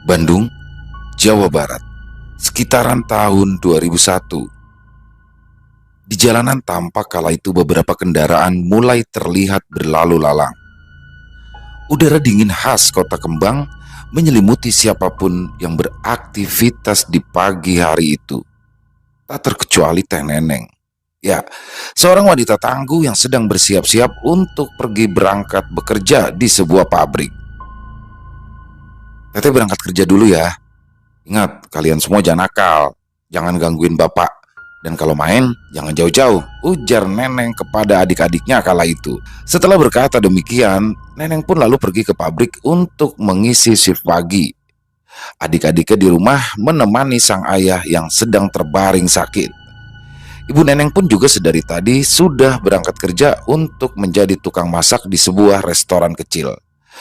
Bandung, Jawa Barat, sekitaran tahun 2001. Di jalanan tampak kala itu beberapa kendaraan mulai terlihat berlalu lalang. Udara dingin khas kota kembang menyelimuti siapapun yang beraktivitas di pagi hari itu. Tak terkecuali Teh Neneng. Ya, seorang wanita tangguh yang sedang bersiap-siap untuk pergi berangkat bekerja di sebuah pabrik. Teteh berangkat kerja dulu ya. Ingat, kalian semua jangan nakal, jangan gangguin bapak. Dan kalau main, jangan jauh-jauh, ujar Neneng kepada adik-adiknya kala itu. Setelah berkata demikian, Neneng pun lalu pergi ke pabrik untuk mengisi shift pagi. Adik-adiknya di rumah menemani sang ayah yang sedang terbaring sakit. Ibu Neneng pun juga sedari tadi sudah berangkat kerja untuk menjadi tukang masak di sebuah restoran kecil.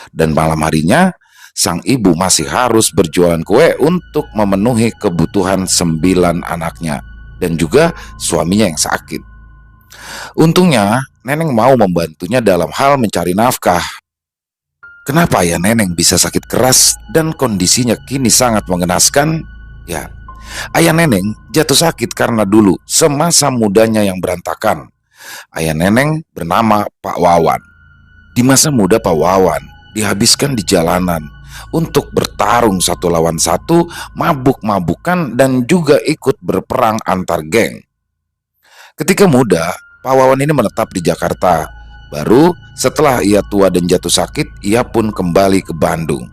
Dan malam harinya, sang ibu masih harus berjualan kue untuk memenuhi kebutuhan 9 anaknya dan juga suaminya yang sakit. Untungnya, Neneng mau membantunya dalam hal mencari nafkah. Kenapa ya Neneng bisa sakit keras dan kondisinya kini sangat mengenaskan? Ya, ayah Neneng jatuh sakit karena dulu semasa mudanya yang berantakan. Ayah Neneng bernama Pak Wawan. Di masa muda Pak Wawan dihabiskan di jalanan untuk bertarung satu lawan satu, mabuk-mabukan, dan juga ikut berperang antar geng. Ketika muda, Pak Wawan ini menetap di Jakarta. Baru setelah ia tua dan jatuh sakit, ia pun kembali ke Bandung.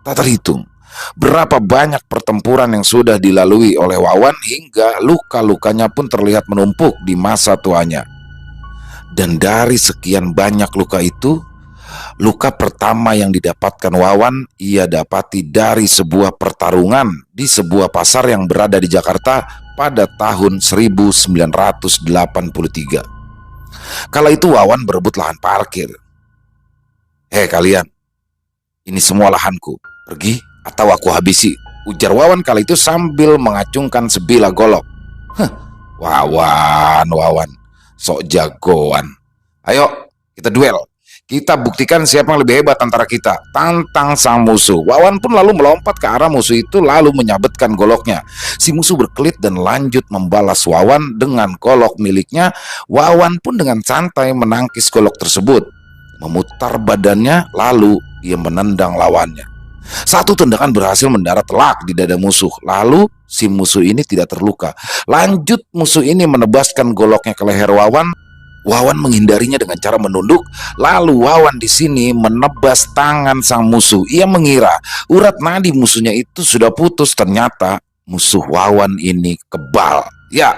Tak terhitung berapa banyak pertempuran yang sudah dilalui oleh Wawan hingga luka-lukanya pun terlihat menumpuk di masa tuanya. Dan dari sekian banyak luka itu, luka pertama yang didapatkan Wawan ia dapati dari sebuah pertarungan di sebuah pasar yang berada di Jakarta pada tahun 1983. Kala itu Wawan berebut lahan parkir. "Hei kalian, ini semua lahanku, pergi atau aku habisi," ujar Wawan kala itu sambil mengacungkan sebilah golok. Wawan, sok jagoan. Ayo, kita duel. Kita buktikan siapa yang lebih hebat antara kita. Tantang sang musuh. Wawan pun lalu melompat ke arah musuh itu lalu menyabetkan goloknya. Si musuh berkelit dan lanjut membalas Wawan dengan golok miliknya. Wawan pun dengan santai menangkis golok tersebut. Memutar badannya lalu ia menendang lawannya. Satu tendangan berhasil mendarat telak di dada musuh. Lalu si musuh ini tidak terluka. Lanjut musuh ini menebaskan goloknya ke leher Wawan. Wawan menghindarinya dengan cara menunduk. Lalu Wawan di sini menebas tangan sang musuh. Ia mengira urat nadi musuhnya itu sudah putus. Ternyata musuh Wawan ini kebal. Ya,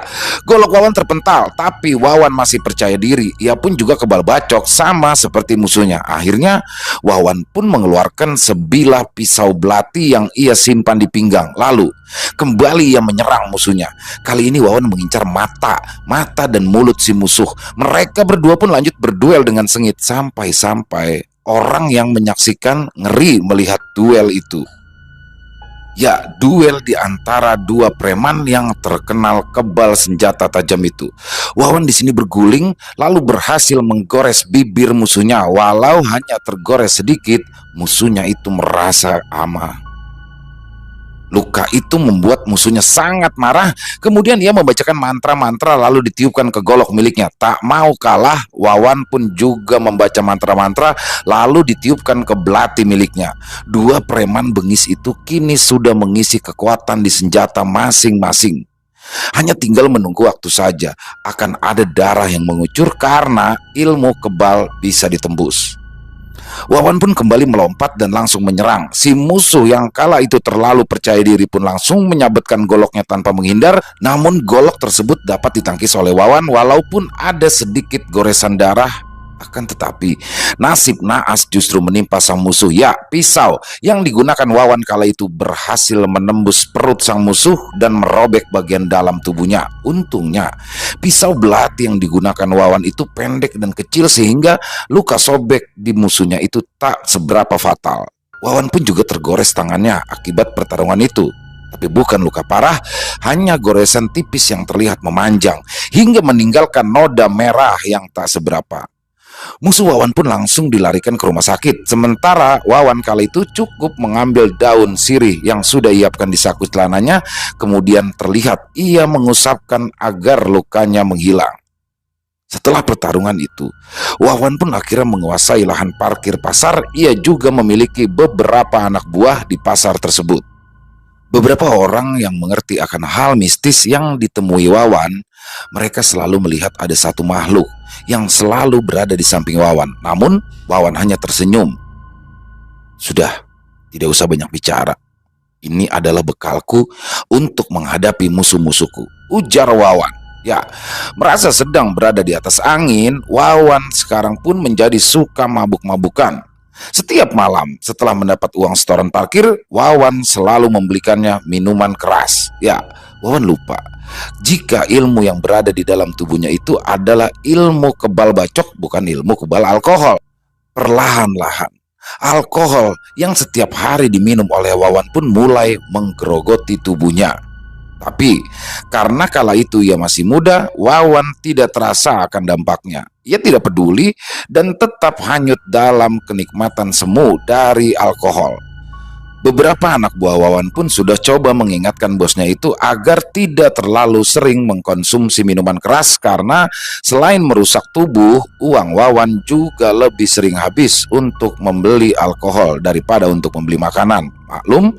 golok Wawan terpental, tapi Wawan masih percaya diri. Ia pun juga kebal bacok sama seperti musuhnya. Akhirnya Wawan pun mengeluarkan sebilah pisau belati yang ia simpan di pinggang. Lalu kembali ia menyerang musuhnya. Kali ini Wawan mengincar mata dan mulut si musuh. Mereka berdua pun lanjut berduel dengan sengit sampai-sampai orang yang menyaksikan ngeri melihat duel itu. Ya, duel di antara dua preman yang terkenal kebal senjata tajam itu. Wawan di sini berguling lalu berhasil menggores bibir musuhnya. Walau hanya tergores sedikit, musuhnya itu merasa aman. Luka itu membuat musuhnya sangat marah. Kemudian ia membacakan mantra-mantra lalu ditiupkan ke golok miliknya. Tak mau kalah, Wawan pun juga membaca mantra-mantra lalu ditiupkan ke belati miliknya. Dua preman bengis itu kini sudah mengisi kekuatan di senjata masing-masing. Hanya tinggal menunggu waktu saja akan ada darah yang mengucur karena ilmu kebal bisa ditembus. Wawan pun kembali melompat dan langsung menyerang. Si musuh yang kala itu terlalu percaya diri pun langsung menyabetkan goloknya tanpa menghindar. Namun golok tersebut dapat ditangkis oleh Wawan walaupun ada sedikit goresan darah. Akan tetapi nasib naas justru menimpa sang musuh. Ya, pisau yang digunakan Wawan kala itu berhasil menembus perut sang musuh dan merobek bagian dalam tubuhnya. Untungnya pisau belati yang digunakan Wawan itu pendek dan kecil sehingga luka sobek di musuhnya itu tak seberapa fatal. Wawan pun juga tergores tangannya akibat pertarungan itu. Tapi bukan luka parah, hanya goresan tipis yang terlihat memanjang hingga meninggalkan noda merah yang tak seberapa. Musuh Wawan pun langsung dilarikan ke rumah sakit. Sementara Wawan kala itu cukup mengambil daun sirih yang sudah iapkan di saku celananya. Kemudian terlihat ia mengusapkan agar lukanya menghilang. Setelah pertarungan itu, Wawan pun akhirnya menguasai lahan parkir pasar. Ia juga memiliki beberapa anak buah di pasar tersebut. Beberapa orang yang mengerti akan hal mistis yang ditemui Wawan, mereka selalu melihat ada satu makhluk yang selalu berada di samping Wawan. Namun Wawan hanya tersenyum. Sudah, tidak usah banyak bicara. Ini adalah bekalku untuk menghadapi musuh-musuhku, ujar Wawan. Ya, merasa sedang berada di atas angin, Wawan sekarang pun menjadi suka mabuk-mabukan. Setiap malam setelah mendapat uang setoran parkir, Wawan selalu membelikannya minuman keras. Ya, Wawan lupa jika ilmu yang berada di dalam tubuhnya itu adalah ilmu kebal bacok, bukan ilmu kebal alkohol. Perlahan-lahan, alkohol yang setiap hari diminum oleh Wawan pun mulai menggerogoti tubuhnya. Tapi karena kala itu ia masih muda, Wawan tidak terasa akan dampaknya. Ia tidak peduli dan tetap hanyut dalam kenikmatan semu dari alkohol. Beberapa anak buah Wawan pun sudah coba mengingatkan bosnya itu agar tidak terlalu sering mengkonsumsi minuman keras, karena selain merusak tubuh, uang Wawan juga lebih sering habis untuk membeli alkohol daripada untuk membeli makanan. Maklum,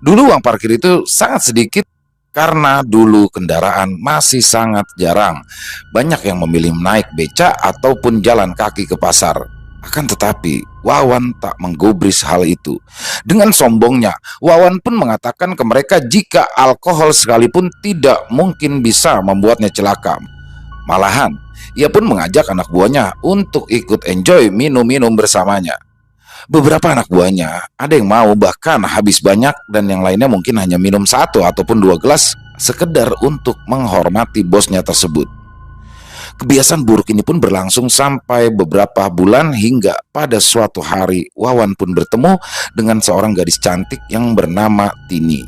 dulu uang parkir itu sangat sedikit karena dulu kendaraan masih sangat jarang. Banyak yang memilih naik beca ataupun jalan kaki ke pasar. Akan tetapi Wawan tak menggubris hal itu. Dengan sombongnya, Wawan pun mengatakan ke mereka jika alkohol sekalipun tidak mungkin bisa membuatnya celaka. Malahan, ia pun mengajak anak buahnya untuk ikut enjoy minum-minum bersamanya. Beberapa anak buahnya ada yang mau bahkan habis banyak, dan yang lainnya mungkin hanya minum 1 ataupun 2 gelas sekedar untuk menghormati bosnya tersebut. Kebiasaan buruk ini pun berlangsung sampai beberapa bulan, hingga pada suatu hari Wawan pun bertemu dengan seorang gadis cantik yang bernama Tini.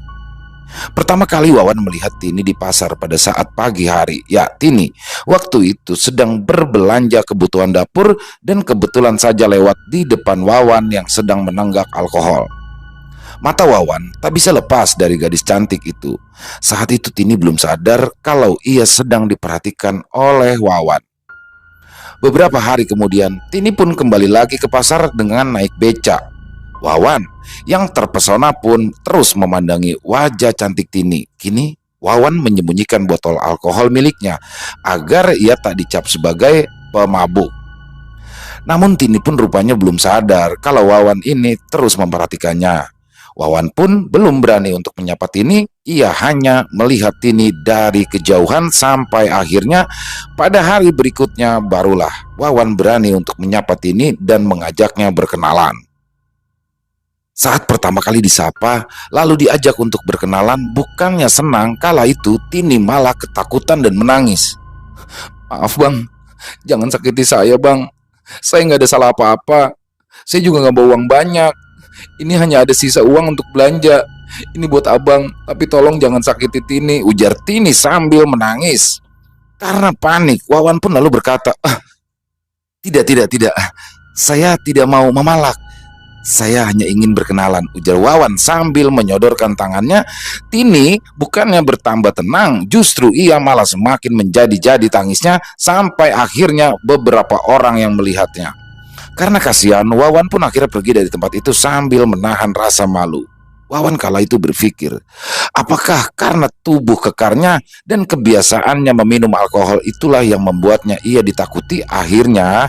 Pertama kali Wawan melihat Tini di pasar pada saat pagi hari. Ya, Tini waktu itu sedang berbelanja kebutuhan dapur dan kebetulan saja lewat di depan Wawan yang sedang menenggak alkohol. Mata Wawan tak bisa lepas dari gadis cantik itu. Saat itu Tini belum sadar kalau ia sedang diperhatikan oleh Wawan. Beberapa hari kemudian, Tini pun kembali lagi ke pasar dengan naik beca. Wawan yang terpesona pun terus memandangi wajah cantik Tini. Kini Wawan menyembunyikan botol alkohol miliknya agar ia tak dicap sebagai pemabuk. Namun Tini pun rupanya belum sadar kalau Wawan ini terus memperhatikannya. Wawan pun belum berani untuk menyapa Tini. Ia hanya melihat Tini dari kejauhan sampai akhirnya pada hari berikutnya barulah Wawan berani untuk menyapa Tini dan mengajaknya berkenalan. Saat pertama kali disapa, lalu diajak untuk berkenalan, bukannya senang, kala itu Tini malah ketakutan dan menangis. Maaf bang, jangan sakiti saya bang. Saya nggak ada salah apa-apa. Saya juga nggak bawa uang banyak. Ini hanya ada sisa uang untuk belanja. Ini buat abang, tapi tolong jangan sakiti Tini, ujar Tini sambil menangis. Karena panik, Wawan pun lalu berkata, tidak. Saya tidak mau memalak. Saya hanya ingin berkenalan, ujar Wawan sambil menyodorkan tangannya. Tini bukannya bertambah tenang, justru ia malah semakin menjadi-jadi tangisnya sampai akhirnya beberapa orang yang melihatnya. Karena kasihan, Wawan pun akhirnya pergi dari tempat itu sambil menahan rasa malu. Wawan kala itu berpikir, apakah karena tubuh kekarnya dan kebiasaannya meminum alkohol itulah yang membuatnya ia ditakuti? Akhirnya,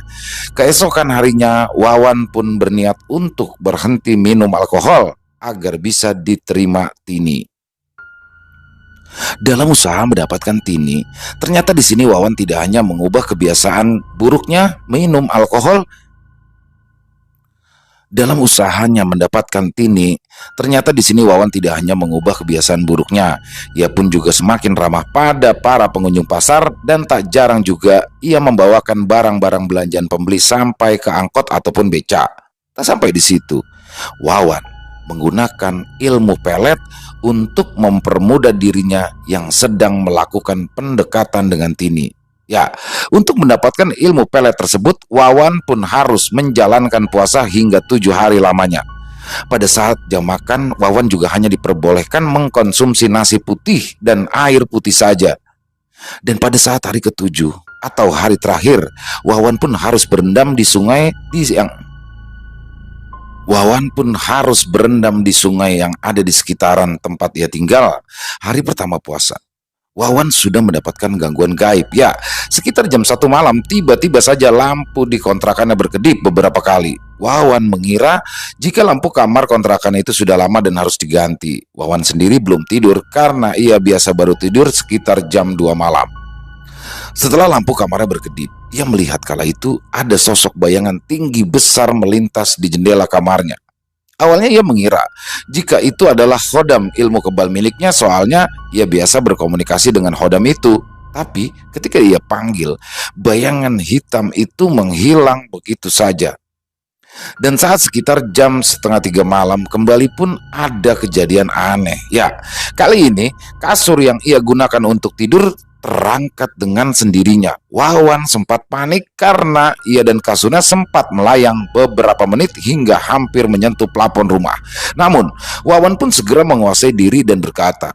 keesokan harinya Wawan pun berniat untuk berhenti minum alkohol agar bisa diterima Tini. Dalam usaha mendapatkan Tini, ternyata di sini Wawan tidak hanya mengubah kebiasaan buruknya minum alkohol. Dalam usahanya mendapatkan Tini, ternyata di sini Wawan tidak hanya mengubah kebiasaan buruknya, ia pun juga semakin ramah pada para pengunjung pasar, dan tak jarang juga ia membawakan barang-barang belanjaan pembeli sampai ke angkot ataupun beca. Tak sampai di situ, Wawan menggunakan ilmu pelet untuk mempermudah dirinya yang sedang melakukan pendekatan dengan Tini. Ya, untuk mendapatkan ilmu pelet tersebut, Wawan pun harus menjalankan puasa hingga 7 hari lamanya. Pada saat jam makan, Wawan juga hanya diperbolehkan mengkonsumsi nasi putih dan air putih saja. Dan pada saat hari ketujuh atau hari terakhir, Wawan pun harus berendam di sungai yang ada di sekitaran tempat ia tinggal. Hari pertama puasa, Wawan sudah mendapatkan gangguan gaib. Ya, sekitar jam 1 malam, tiba-tiba saja lampu di kontrakannya berkedip beberapa kali. Wawan mengira jika lampu kamar kontrakan itu sudah lama dan harus diganti. Wawan sendiri belum tidur karena ia biasa baru tidur sekitar jam 2 malam. Setelah lampu kamarnya berkedip, ia melihat kala itu ada sosok bayangan tinggi besar melintas di jendela kamarnya. Awalnya ia mengira jika itu adalah khodam ilmu kebal miliknya, soalnya ia biasa berkomunikasi dengan khodam itu. Tapi ketika ia panggil, bayangan hitam itu menghilang begitu saja. Dan saat sekitar jam 2:30 malam, kembali pun ada kejadian aneh. Ya, kali ini kasur yang ia gunakan untuk tidur terangkat dengan sendirinya. Wawan sempat panik karena ia dan kasurnya sempat melayang beberapa menit hingga hampir menyentuh plafon rumah. Namun, Wawan pun segera menguasai diri dan berkata,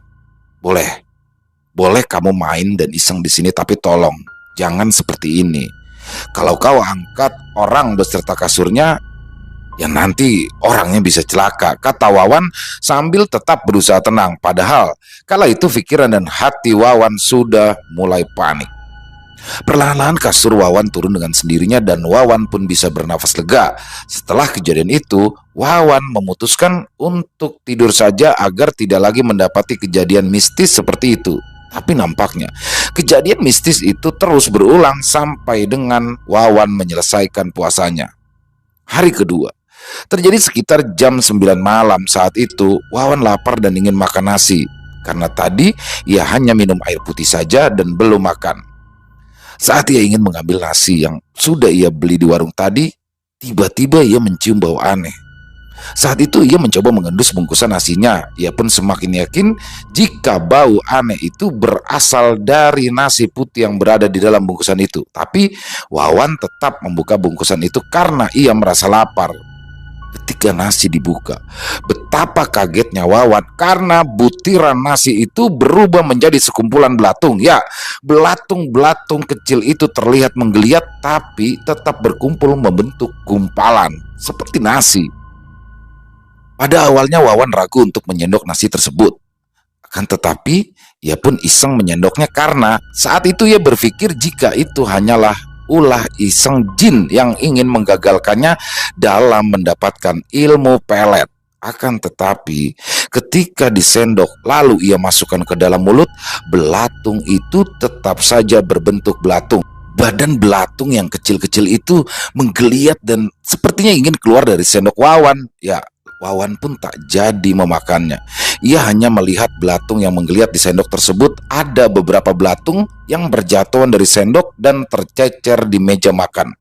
Boleh kamu main dan iseng di sini, tapi tolong jangan seperti ini. Kalau kau angkat orang beserta kasurnya, ya nanti orangnya bisa celaka," kata Wawan sambil tetap berusaha tenang. Padahal kala itu pikiran dan hati Wawan sudah mulai panik. Perlahan-lahan kasur Wawan turun dengan sendirinya dan Wawan pun bisa bernafas lega. Setelah kejadian itu, Wawan memutuskan untuk tidur saja agar tidak lagi mendapati kejadian mistis seperti itu. Tapi nampaknya kejadian mistis itu terus berulang sampai dengan Wawan menyelesaikan puasanya. Hari kedua terjadi sekitar jam 9 malam. Saat itu Wawan lapar dan ingin makan nasi, karena tadi ia hanya minum air putih saja dan belum makan. Saat ia ingin mengambil nasi yang sudah ia beli di warung tadi, tiba-tiba ia mencium bau aneh. Saat itu ia mencoba mengendus bungkusan nasinya. Ia pun semakin yakin jika bau aneh itu berasal dari nasi putih yang berada di dalam bungkusan itu. Tapi Wawan tetap membuka bungkusan itu karena ia merasa lapar. Ketika nasi dibuka, betapa kagetnya Wawan karena butiran nasi itu berubah menjadi sekumpulan belatung. Ya, belatung-belatung kecil itu terlihat menggeliat tapi tetap berkumpul membentuk gumpalan seperti nasi. Pada awalnya Wawan ragu untuk menyendok nasi tersebut. Akan tetapi ia pun iseng menyendoknya karena saat itu ia berpikir jika itu hanyalah ulah iseng jin yang ingin menggagalkannya dalam mendapatkan ilmu pelet. Akan tetapi ketika disendok lalu ia masukkan ke dalam mulut, belatung itu tetap saja berbentuk belatung. Badan belatung yang kecil-kecil itu menggeliat dan sepertinya ingin keluar dari sendok Wawan. Ya, Wawan pun tak jadi memakannya. Ia hanya melihat belatung yang menggeliat di sendok tersebut. Ada beberapa belatung yang berjatuhan dari sendok dan tercecer di meja makan.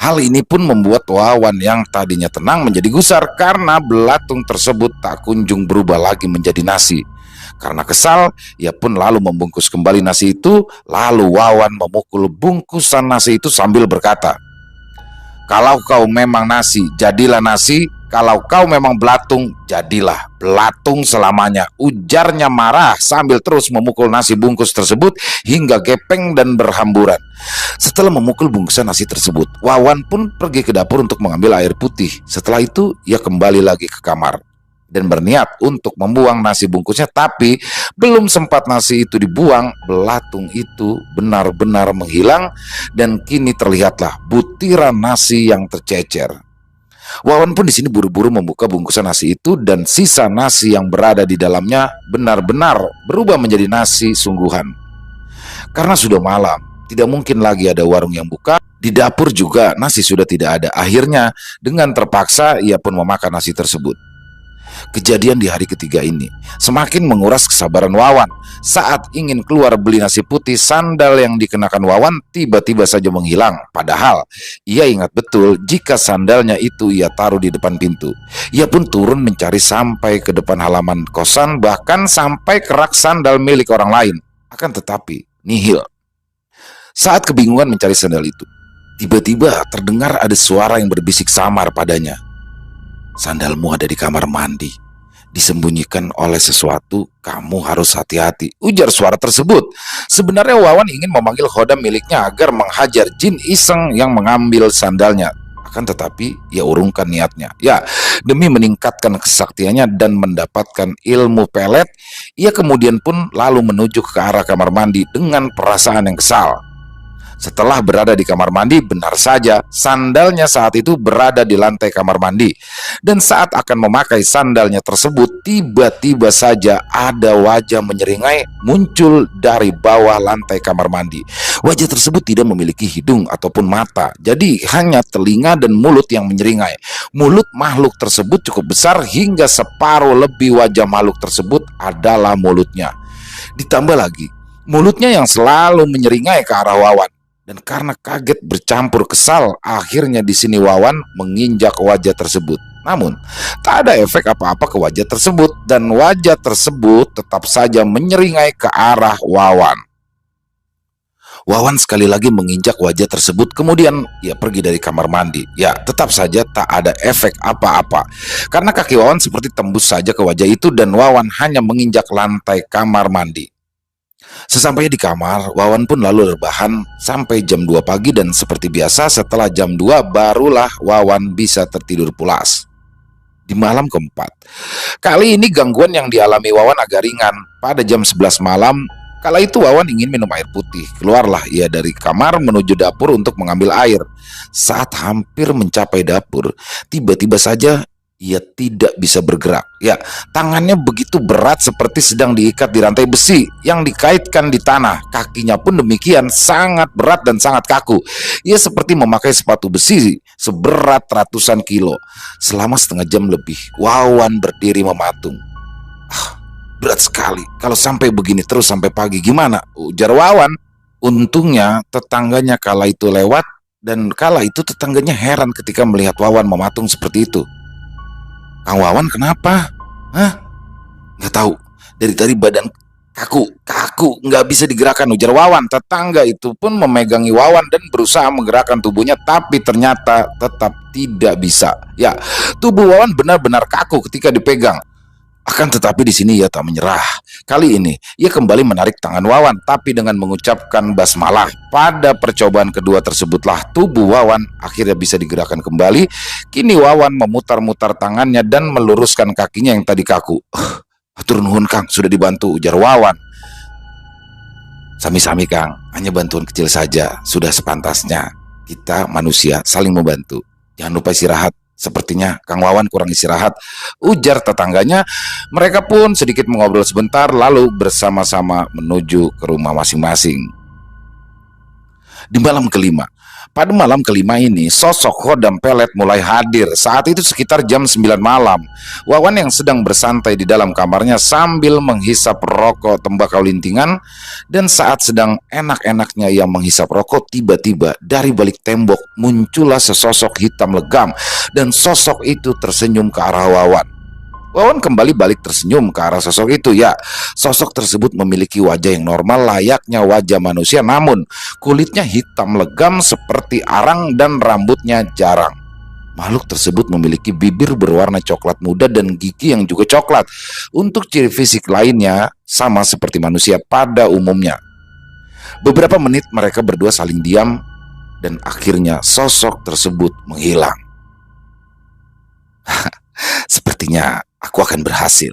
Hal ini pun membuat Wawan yang tadinya tenang menjadi gusar karena belatung tersebut tak kunjung berubah lagi menjadi nasi. Karena kesal, ia pun lalu membungkus kembali nasi itu. Lalu Wawan memukul bungkusan nasi itu sambil berkata, "Kalau kau memang nasi, jadilah nasi. Kalau kau memang belatung, jadilah belatung selamanya," ujarnya marah sambil terus memukul nasi bungkus tersebut hingga gepeng dan berhamburan. Setelah memukul bungkusan nasi tersebut, Wawan pun pergi ke dapur untuk mengambil air putih. Setelah itu, ia kembali lagi ke kamar dan berniat untuk membuang nasi bungkusnya. Tapi belum sempat nasi itu dibuang, belatung itu benar-benar menghilang dan kini terlihatlah butiran nasi yang tercecer. Wawan pun di sini buru-buru membuka bungkusan nasi itu dan sisa nasi yang berada di dalamnya benar-benar berubah menjadi nasi sungguhan. Karena sudah malam, tidak mungkin lagi ada warung yang buka. Di dapur juga nasi sudah tidak ada. Akhirnya dengan terpaksa ia pun memakan nasi tersebut. Kejadian di hari ketiga ini semakin menguras kesabaran Wawan. Saat ingin keluar beli nasi putih, sandal yang dikenakan Wawan tiba-tiba saja menghilang. Padahal ia ingat betul jika sandalnya itu ia taruh di depan pintu. Ia pun turun mencari sampai ke depan halaman kosan, bahkan sampai ke rak sandal milik orang lain. Akan tetapi nihil. Saat kebingungan mencari sandal itu, tiba-tiba terdengar ada suara yang berbisik samar padanya. "Sandalmu ada di kamar mandi. Disembunyikan oleh sesuatu, kamu harus hati-hati," ujar suara tersebut. Sebenarnya Wawan ingin memanggil khodam miliknya agar menghajar jin iseng yang mengambil sandalnya. Akan tetapi ia urungkan niatnya. Ya, demi meningkatkan kesaktiannya dan mendapatkan ilmu pelet, ia kemudian pun lalu menuju ke arah kamar mandi dengan perasaan yang kesal. Setelah berada di kamar mandi, benar saja sandalnya saat itu berada di lantai kamar mandi. Dan saat akan memakai sandalnya tersebut, tiba-tiba saja ada wajah menyeringai muncul dari bawah lantai kamar mandi. Wajah tersebut tidak memiliki hidung ataupun mata, jadi hanya telinga dan mulut yang menyeringai. Mulut makhluk tersebut cukup besar hingga separuh lebih wajah makhluk tersebut adalah mulutnya. Ditambah lagi, mulutnya yang selalu menyeringai ke arah Wawan. Dan karena kaget bercampur kesal, akhirnya di sini Wawan menginjak wajah tersebut. Namun, tak ada efek apa-apa ke wajah tersebut dan wajah tersebut tetap saja menyeringai ke arah Wawan. Wawan sekali lagi menginjak wajah tersebut, kemudian ia pergi dari kamar mandi. Ya, tetap saja tak ada efek apa-apa. Karena kaki Wawan seperti tembus saja ke wajah itu dan Wawan hanya menginjak lantai kamar mandi. Sesampainya di kamar, Wawan pun lalu rebahan sampai jam 2 pagi dan seperti biasa setelah jam 2 barulah Wawan bisa tertidur pulas. Di malam keempat, kali ini gangguan yang dialami Wawan agak ringan. Pada jam 11 malam, kala itu Wawan ingin minum air putih. Keluarlah ia dari kamar menuju dapur untuk mengambil air. Saat hampir mencapai dapur, tiba-tiba saja ia tidak bisa bergerak. Ya, tangannya begitu berat seperti sedang diikat di rantai besi yang dikaitkan di tanah. Kakinya pun demikian, sangat berat dan sangat kaku. Ia seperti memakai sepatu besi seberat ratusan kilo. Selama setengah jam lebih, Wawan berdiri mematung. Berat sekali. Kalau sampai begini terus sampai pagi gimana? Ujar Wawan. Untungnya tetangganya kala itu lewat, dan kala itu tetangganya heran ketika melihat Wawan mematung seperti itu. "Kang Wawan kenapa?" "Hah? Nggak tahu. Dari tadi badan kaku, nggak bisa digerakkan," ujar Wawan. Tetangga itu pun memegangi Wawan dan berusaha menggerakkan tubuhnya, tapi ternyata tetap tidak bisa. Ya, tubuh Wawan benar-benar kaku ketika dipegang. Akan tetapi di sini ia tak menyerah. Kali ini ia kembali menarik tangan Wawan, tapi dengan mengucapkan basmalah. Pada percobaan kedua tersebutlah tubuh Wawan akhirnya bisa digerakkan kembali. Kini Wawan memutar-mutar tangannya dan meluruskan kakinya yang tadi kaku. "Hatur nuhun Kang, sudah dibantu," ujar Wawan. "Sami-sami Kang, hanya bantuan kecil saja, sudah sepantasnya. Kita manusia saling membantu. Jangan lupa istirahat. Sepertinya Kang Wawan kurang istirahat," ujar tetangganya. Mereka pun sedikit mengobrol sebentar lalu bersama-sama menuju ke rumah masing-masing. Di malam kelima, pada malam kelima ini sosok khodam pelet mulai hadir. Saat itu sekitar jam 9 malam. Wawan yang sedang bersantai di dalam kamarnya sambil menghisap rokok tembakau lintingan. Dan saat sedang enak-enaknya ia menghisap rokok, tiba-tiba dari balik tembok muncullah sesosok hitam legam. Dan sosok itu tersenyum ke arah Wawan. Wawan kembali balik tersenyum ke arah sosok itu. Ya, sosok tersebut memiliki wajah yang normal layaknya wajah manusia, namun kulitnya hitam legam seperti arang dan rambutnya jarang. Makhluk tersebut memiliki bibir berwarna coklat muda dan gigi yang juga coklat. Untuk ciri fisik lainnya sama seperti manusia pada umumnya. Beberapa menit mereka berdua saling diam dan akhirnya sosok tersebut menghilang. "Sepertinya aku akan berhasil.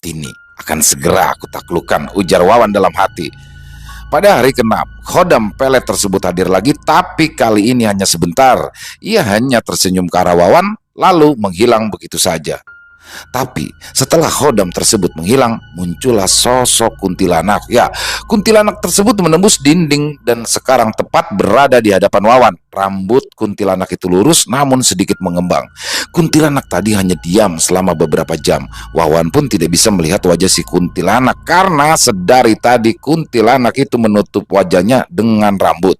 Ini akan segera aku taklukkan," ujar Wawan dalam hati. Pada hari ke-6, khodam pelet tersebut hadir lagi, tapi kali ini hanya sebentar. Ia hanya tersenyum ke arah Wawan, lalu menghilang begitu saja. Tapi setelah khodam tersebut menghilang, muncullah sosok kuntilanak. Ya, kuntilanak tersebut menembus dinding dan sekarang tepat berada di hadapan Wawan. Rambut kuntilanak itu lurus namun sedikit mengembang. Kuntilanak tadi hanya diam selama beberapa jam. Wawan pun tidak bisa melihat wajah si kuntilanak karena sedari tadi kuntilanak itu menutup wajahnya dengan rambut.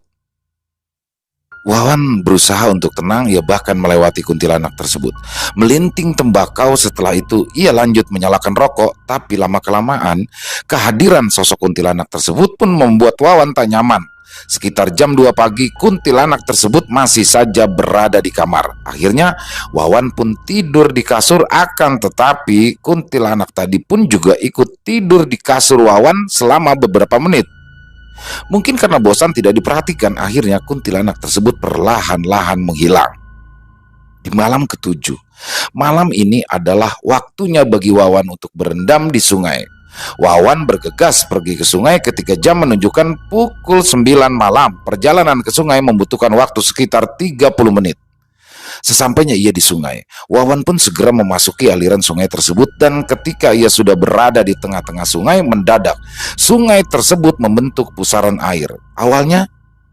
Wawan berusaha untuk tenang, ia bahkan melewati kuntilanak tersebut. Melinting tembakau, setelah itu ia lanjut menyalakan rokok, tapi lama-kelamaan kehadiran sosok kuntilanak tersebut pun membuat Wawan tak nyaman. Sekitar jam 2 pagi, kuntilanak tersebut masih saja berada di kamar. Akhirnya Wawan pun tidur di kasur, akan tetapi kuntilanak tadi pun juga ikut tidur di kasur Wawan selama beberapa menit. Mungkin karena bosan tidak diperhatikan, akhirnya kuntilanak tersebut perlahan-lahan menghilang. Di malam ketujuh, malam ini adalah waktunya bagi Wawan untuk berendam di sungai. Wawan bergegas pergi ke sungai ketika jam menunjukkan pukul 9 malam. Perjalanan ke sungai membutuhkan waktu sekitar 30 menit. Sesampainya ia di sungai, Wawan pun segera memasuki aliran sungai tersebut, dan ketika ia sudah berada di tengah-tengah sungai, mendadak sungai tersebut membentuk pusaran air. Awalnya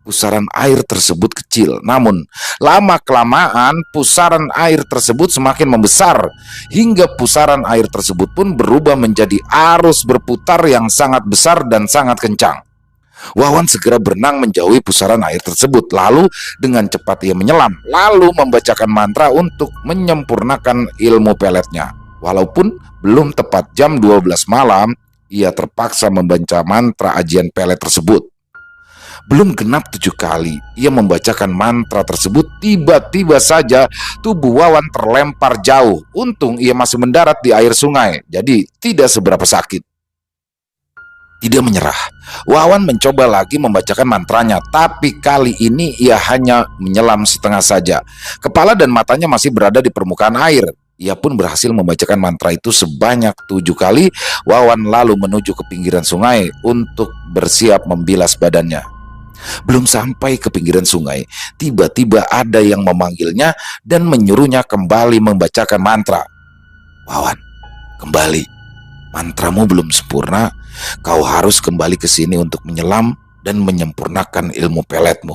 pusaran air tersebut kecil, namun lama-kelamaan pusaran air tersebut semakin membesar hingga pusaran air tersebut pun berubah menjadi arus berputar yang sangat besar dan sangat kencang. Wawan segera berenang menjauhi pusaran air tersebut, lalu dengan cepat ia menyelam, lalu membacakan mantra untuk menyempurnakan ilmu peletnya. Walaupun belum tepat jam 12 malam, ia terpaksa membaca mantra ajian pelet tersebut. Belum genap 7 kali ia membacakan mantra tersebut, tiba-tiba saja tubuh Wawan terlempar jauh. Untung ia masih mendarat di air sungai, jadi tidak seberapa sakit. Tidak menyerah, Wawan mencoba lagi membacakan mantranya, tapi kali ini ia hanya menyelam setengah saja. Kepala dan matanya masih berada di permukaan air. Ia pun berhasil membacakan mantra itu sebanyak 7 kali. Wawan lalu menuju ke pinggiran sungai untuk bersiap membilas badannya. Belum sampai ke pinggiran sungai, tiba-tiba ada yang memanggilnya dan menyuruhnya kembali membacakan mantra. Wawan, kembali. Mantramu belum sempurna. Kau harus kembali ke sini untuk menyelam dan menyempurnakan ilmu peletmu.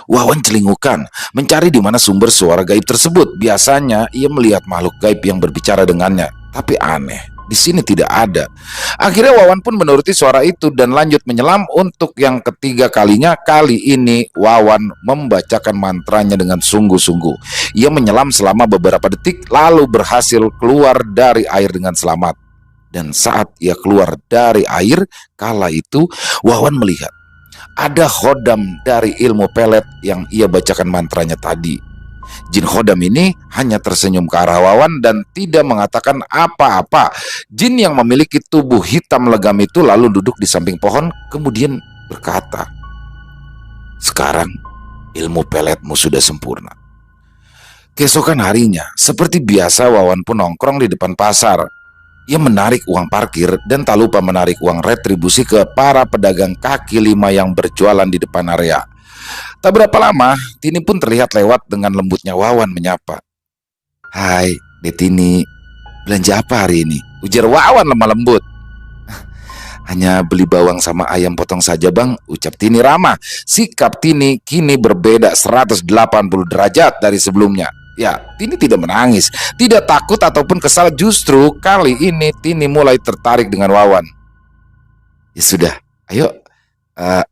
Wawan celingukan mencari di mana sumber suara gaib tersebut. Biasanya ia melihat makhluk gaib yang berbicara dengannya, tapi aneh, di sini tidak ada. Akhirnya Wawan pun menuruti suara itu dan lanjut menyelam untuk yang ketiga kalinya. Kali ini Wawan membacakan mantranya dengan sungguh-sungguh. Ia menyelam selama beberapa detik lalu berhasil keluar dari air dengan selamat. Dan saat ia keluar dari air, kala itu Wawan melihat ada khodam dari ilmu pelet yang ia bacakan mantranya tadi. Jin khodam ini hanya tersenyum ke arah Wawan dan tidak mengatakan apa-apa. Jin yang memiliki tubuh hitam legam itu lalu duduk di samping pohon, kemudian berkata, "Sekarang ilmu peletmu sudah sempurna." Keesokan harinya, seperti biasa, Wawan pun nongkrong di depan pasar. Ia menarik uang parkir dan tak lupa menarik uang retribusi ke para pedagang kaki lima yang berjualan di depan area. Tak berapa lama, Tini pun terlihat lewat. Dengan lembutnya Wawan menyapa. "Hai, Detini, belanja apa hari ini?" ujar Wawan lemah lembut. "Hanya beli bawang sama ayam potong saja, Bang," ucap Tini ramah. Sikap Tini kini berbeda 180 derajat dari sebelumnya. Ya, Tini tidak menangis, tidak takut ataupun kesal. Justru kali ini Tini mulai tertarik dengan Wawan. "Ya sudah, ayo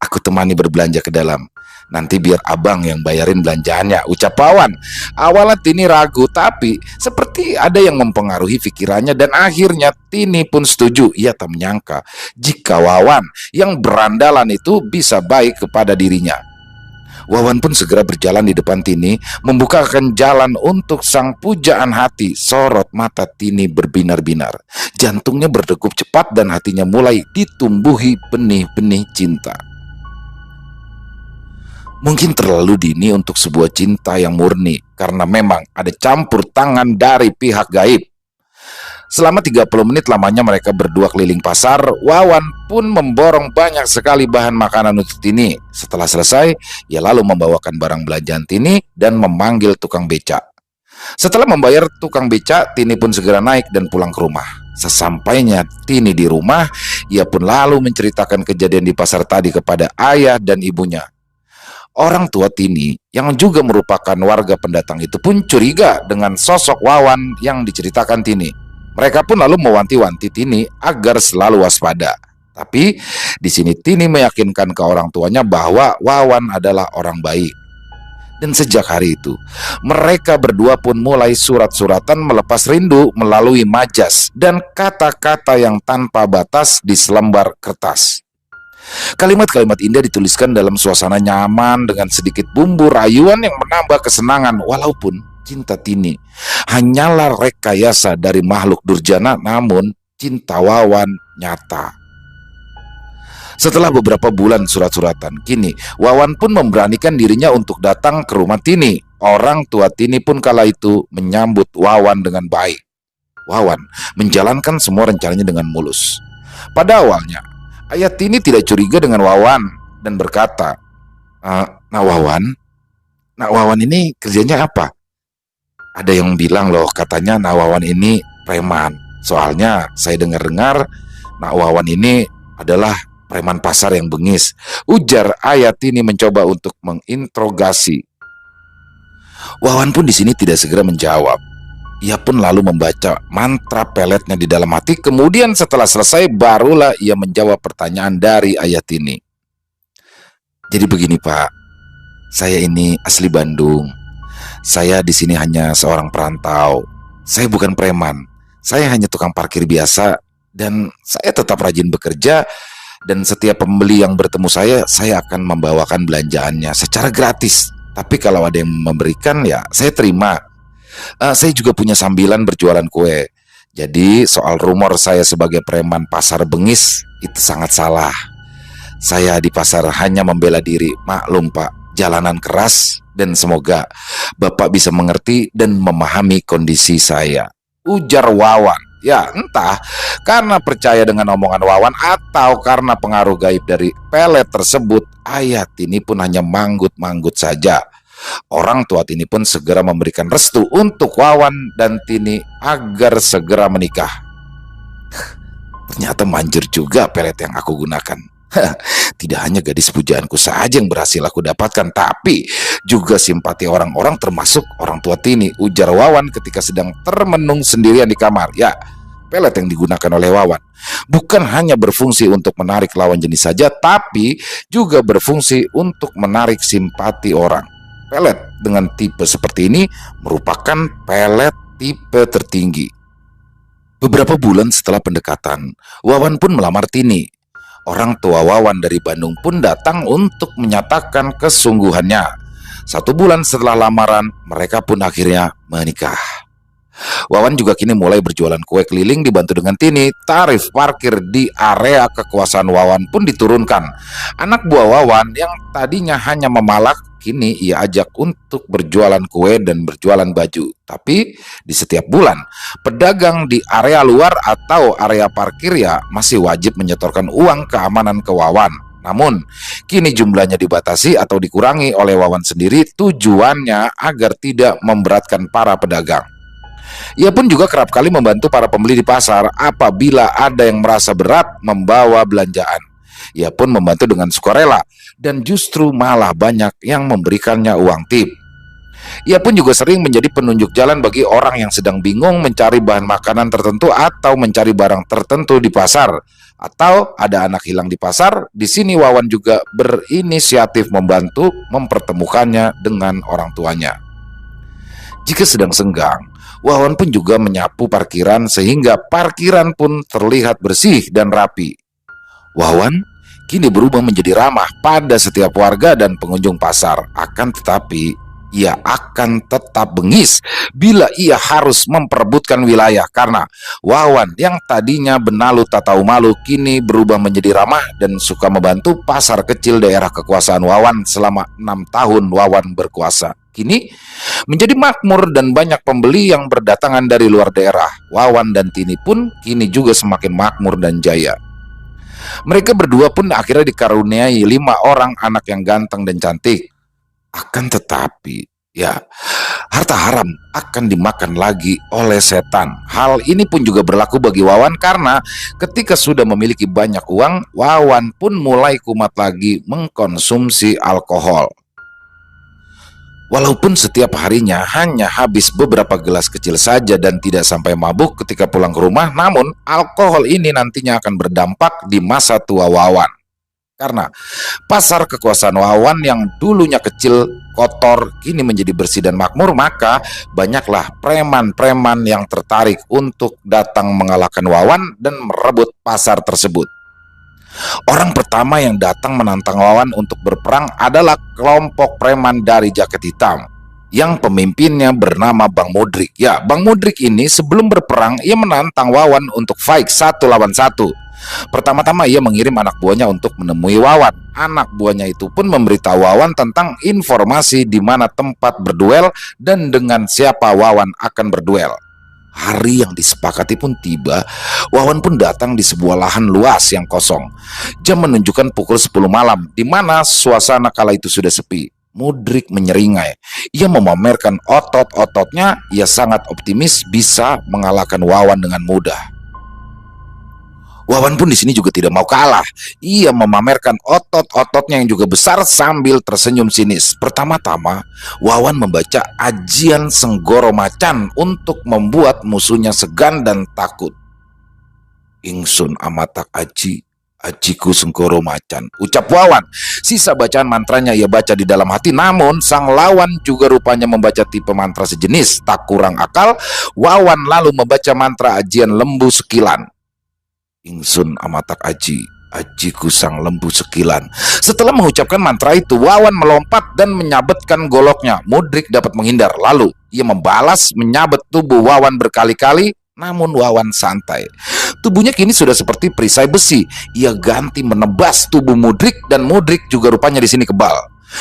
aku temani berbelanja ke dalam. Nanti biar abang yang bayarin belanjaannya," ucap Wawan. Awalnya Tini ragu, tapi seperti ada yang mempengaruhi pikirannya dan akhirnya Tini pun setuju. Ia tak menyangka jika Wawan yang berandalan itu bisa baik kepada dirinya. Wawan pun segera berjalan di depan Tini, membukakan jalan untuk sang pujaan hati. Sorot mata Tini berbinar-binar, jantungnya berdegup cepat dan hatinya mulai ditumbuhi benih-benih cinta. Mungkin terlalu dini untuk sebuah cinta yang murni, karena memang ada campur tangan dari pihak gaib. Selama 30 menit lamanya mereka berdua keliling pasar. Wawan pun memborong banyak sekali bahan makanan untuk Tini. Setelah selesai, ia lalu membawakan barang belanjaan Tini dan memanggil tukang becak. Setelah membayar tukang becak, Tini pun segera naik dan pulang ke rumah. Sesampainya Tini di rumah, ia pun lalu menceritakan kejadian di pasar tadi kepada ayah dan ibunya. Orang tua Tini yang juga merupakan warga pendatang itu pun curiga dengan sosok Wawan yang diceritakan Tini. Mereka pun lalu mewanti-wanti Tini agar selalu waspada. Tapi di sini Tini meyakinkan ke orang tuanya bahwa Wawan adalah orang baik. Dan sejak hari itu, mereka berdua pun mulai surat-suratan melepas rindu melalui majas dan kata-kata yang tanpa batas di selembar kertas. Kalimat-kalimat indah dituliskan dalam suasana nyaman dengan sedikit bumbu rayuan yang menambah kesenangan. Walaupun cinta Tini hanyalah rekayasa dari makhluk durjana, namun cinta Wawan nyata. Setelah beberapa bulan surat-suratan, kini Wawan pun memberanikan dirinya untuk datang ke rumah Tini. Orang tua Tini pun kala itu menyambut Wawan dengan baik. Wawan menjalankan semua rencananya dengan mulus. Pada awalnya, ayah Tini tidak curiga dengan Wawan dan berkata, Nak Wawan ini kerjanya apa? Ada yang bilang loh, katanya Nak Wawan ini preman. Soalnya saya dengar-dengar Nak Wawan ini adalah preman pasar yang bengis, ujar ayah Tini mencoba untuk menginterogasi. Wawan pun di sini tidak segera menjawab. Ia pun lalu membaca mantra peletnya di dalam hati. Kemudian setelah selesai barulah ia menjawab pertanyaan dari ayah Tini. Jadi begini Pak, saya ini asli Bandung. Saya di sini hanya seorang perantau. Saya bukan preman. Saya hanya tukang parkir biasa dan saya tetap rajin bekerja. Dan setiap pembeli yang bertemu saya akan membawakan belanjaannya secara gratis. Tapi kalau ada yang memberikan, ya saya terima. Saya juga punya sambilan berjualan kue. Jadi soal rumor saya sebagai preman pasar bengis itu sangat salah. Saya di pasar hanya membela diri. Maklum Pak, jalanan keras, dan semoga Bapak bisa mengerti dan memahami kondisi saya, ujar Wawan. Ya entah karena percaya dengan omongan Wawan atau karena pengaruh gaib dari pelet tersebut, ayah Tini pun hanya manggut-manggut saja. Orang tua Tini pun segera memberikan restu untuk Wawan dan Tini agar segera menikah. Ternyata manjur juga pelet yang aku gunakan. Tidak hanya gadis pujaanku saja yang berhasil aku dapatkan, tapi juga simpati orang-orang termasuk orang tua Tini, ujar Wawan ketika sedang termenung sendirian di kamar. Ya, pelet yang digunakan oleh Wawan bukan hanya berfungsi untuk menarik lawan jenis saja, tapi juga berfungsi untuk menarik simpati orang. Pelet dengan tipe seperti ini merupakan pelet tipe tertinggi. Beberapa bulan setelah pendekatan, Wawan pun melamar Tini. Orang tua Wawan dari Bandung pun datang untuk menyatakan kesungguhannya. 1 bulan setelah lamaran, mereka pun akhirnya menikah. Wawan juga kini mulai berjualan kue keliling dibantu dengan Tini. Tarif parkir di area kekuasaan Wawan pun diturunkan. Anak buah Wawan yang tadinya hanya memalak, kini ia ajak untuk berjualan kue dan berjualan baju. Tapi di setiap bulan, pedagang di area luar atau area parkir ya masih wajib menyetorkan uang keamanan ke Wawan. Namun, kini jumlahnya dibatasi atau dikurangi oleh Wawan sendiri, tujuannya agar tidak memberatkan para pedagang. Ia pun juga kerap kali membantu para pembeli di pasar apabila ada yang merasa berat membawa belanjaan. Ia pun membantu dengan sukarela dan justru malah banyak yang memberikannya uang tip. Ia pun juga sering menjadi penunjuk jalan bagi orang yang sedang bingung mencari bahan makanan tertentu atau mencari barang tertentu di pasar, atau ada anak hilang di pasar. Di sini Wawan juga berinisiatif membantu mempertemukannya dengan orang tuanya. Jika sedang senggang, Wawan pun juga menyapu parkiran sehingga parkiran pun terlihat bersih dan rapi. Wawan kini berubah menjadi ramah pada setiap warga dan pengunjung pasar. Akan tetapi, ia akan tetap bengis bila ia harus memperebutkan wilayah, karena Wawan yang tadinya benalu tak tahu malu kini berubah menjadi ramah dan suka membantu pasar kecil daerah kekuasaan Wawan. Selama 6 tahun Wawan berkuasa, kini menjadi makmur dan banyak pembeli yang berdatangan dari luar daerah. Wawan dan Tini pun kini juga semakin makmur dan jaya. Mereka berdua pun akhirnya dikaruniai 5 orang anak yang ganteng dan cantik. Akan tetapi, ya, harta haram akan dimakan lagi oleh setan. Hal ini pun juga berlaku bagi Wawan karena ketika sudah memiliki banyak uang, Wawan pun mulai kumat lagi mengkonsumsi alkohol. Walaupun setiap harinya hanya habis beberapa gelas kecil saja dan tidak sampai mabuk ketika pulang ke rumah, namun alkohol ini nantinya akan berdampak di masa tua Wawan. Karena pasar kekuasaan Wawan yang dulunya kecil, kotor, kini menjadi bersih dan makmur, maka banyaklah preman-preman yang tertarik untuk datang mengalahkan Wawan dan merebut pasar tersebut. Orang pertama yang datang menantang Wawan untuk berperang adalah kelompok preman dari jaket hitam yang pemimpinnya bernama Bang Mudrik. Ya, Bang Mudrik ini sebelum berperang ia menantang Wawan untuk fight 1 lawan 1. Pertama-tama ia mengirim anak buahnya untuk menemui Wawan. Anak buahnya itu pun memberitahu Wawan tentang informasi di mana tempat berduel dan dengan siapa Wawan akan berduel. Hari yang disepakati pun tiba. Wawan pun datang di sebuah lahan luas yang kosong. Jam menunjukkan pukul 10 malam, di mana suasana kala itu sudah sepi. Mudrik menyeringai. Ia memamerkan otot-ototnya. Ia sangat optimis bisa mengalahkan Wawan dengan mudah. Wawan pun di sini juga tidak mau kalah. Ia memamerkan otot-ototnya yang juga besar sambil tersenyum sinis. Pertama-tama, Wawan membaca ajian Senggoro Macan untuk membuat musuhnya segan dan takut. Ingsun amatak aji, ajiku Senggoro Macan, ucap Wawan. Sisa bacaan mantranya ia baca di dalam hati, namun sang lawan juga rupanya membaca tipe mantra sejenis. Tak kurang akal, Wawan lalu membaca mantra ajian Lembu Sekilan. Ingsun amatak aji, ajiku sang lembu sekilan. Setelah mengucapkan mantra itu, Wawan melompat dan menyabetkan goloknya. Mudrik dapat menghindar. Lalu ia membalas menyabet tubuh Wawan berkali-kali, namun Wawan santai. Tubuhnya kini sudah seperti perisai besi. Ia ganti menebas tubuh Mudrik dan Mudrik juga rupanya di sini kebal.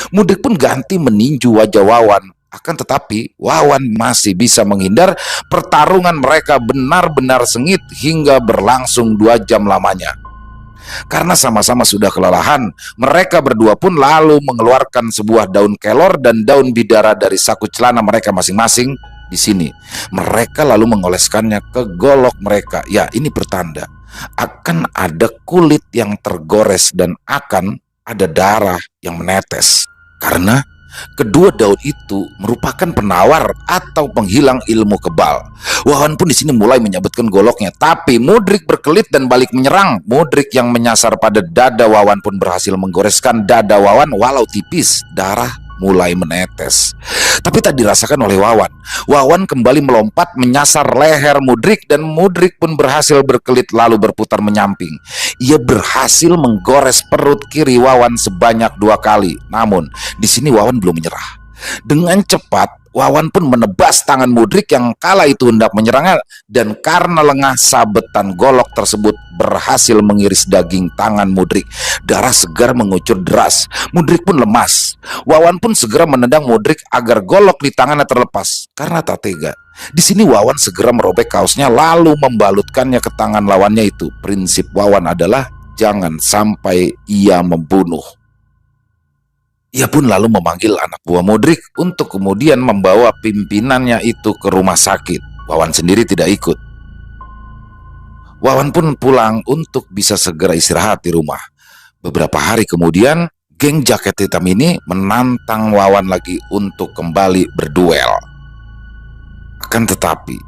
Mudrik pun ganti meninju wajah Wawan. Akan tetapi Wawan masih bisa menghindar. Pertarungan mereka benar-benar sengit hingga berlangsung 2 jam lamanya. Karena sama-sama sudah kelelahan, mereka berdua pun lalu mengeluarkan sebuah daun kelor dan daun bidara dari saku celana mereka masing-masing. Di sini mereka lalu mengoleskannya ke golok mereka. Ya, ini pertanda akan ada kulit yang tergores dan akan ada darah yang menetes. Karena kedua daun itu merupakan penawar atau penghilang ilmu kebal. Wawan pun di sini mulai menyabetkan goloknya, tapi Mudrik berkelit dan balik menyerang. Mudrik yang menyasar pada dada Wawan pun berhasil menggoreskan dada Wawan walau tipis. Darah mulai menetes, tapi tak dirasakan oleh Wawan. Wawan kembali melompat menyasar leher Mudrik dan Mudrik pun berhasil berkelit lalu berputar menyamping. Ia berhasil menggores perut kiri Wawan sebanyak 2 kali. Namun di sini Wawan belum menyerah. Dengan cepat Wawan pun menebas tangan Mudrik yang kala itu hendak menyerangnya, dan karena lengah sabetan golok tersebut berhasil mengiris daging tangan Mudrik. Darah segar mengucur deras. Mudrik pun lemas. Wawan pun segera menendang Mudrik agar golok di tangannya terlepas. Karena tak tega, di sini Wawan segera merobek kaosnya lalu membalutkannya ke tangan lawannya itu. Prinsip Wawan adalah jangan sampai ia membunuh. Ia pun lalu memanggil anak buah Mudrik untuk kemudian membawa pimpinannya itu ke rumah sakit. Wawan sendiri tidak ikut. Wawan pun pulang untuk bisa segera istirahat di rumah. Beberapa hari kemudian, geng jaket hitam ini menantang Wawan lagi untuk kembali berduel. Akan tetapi,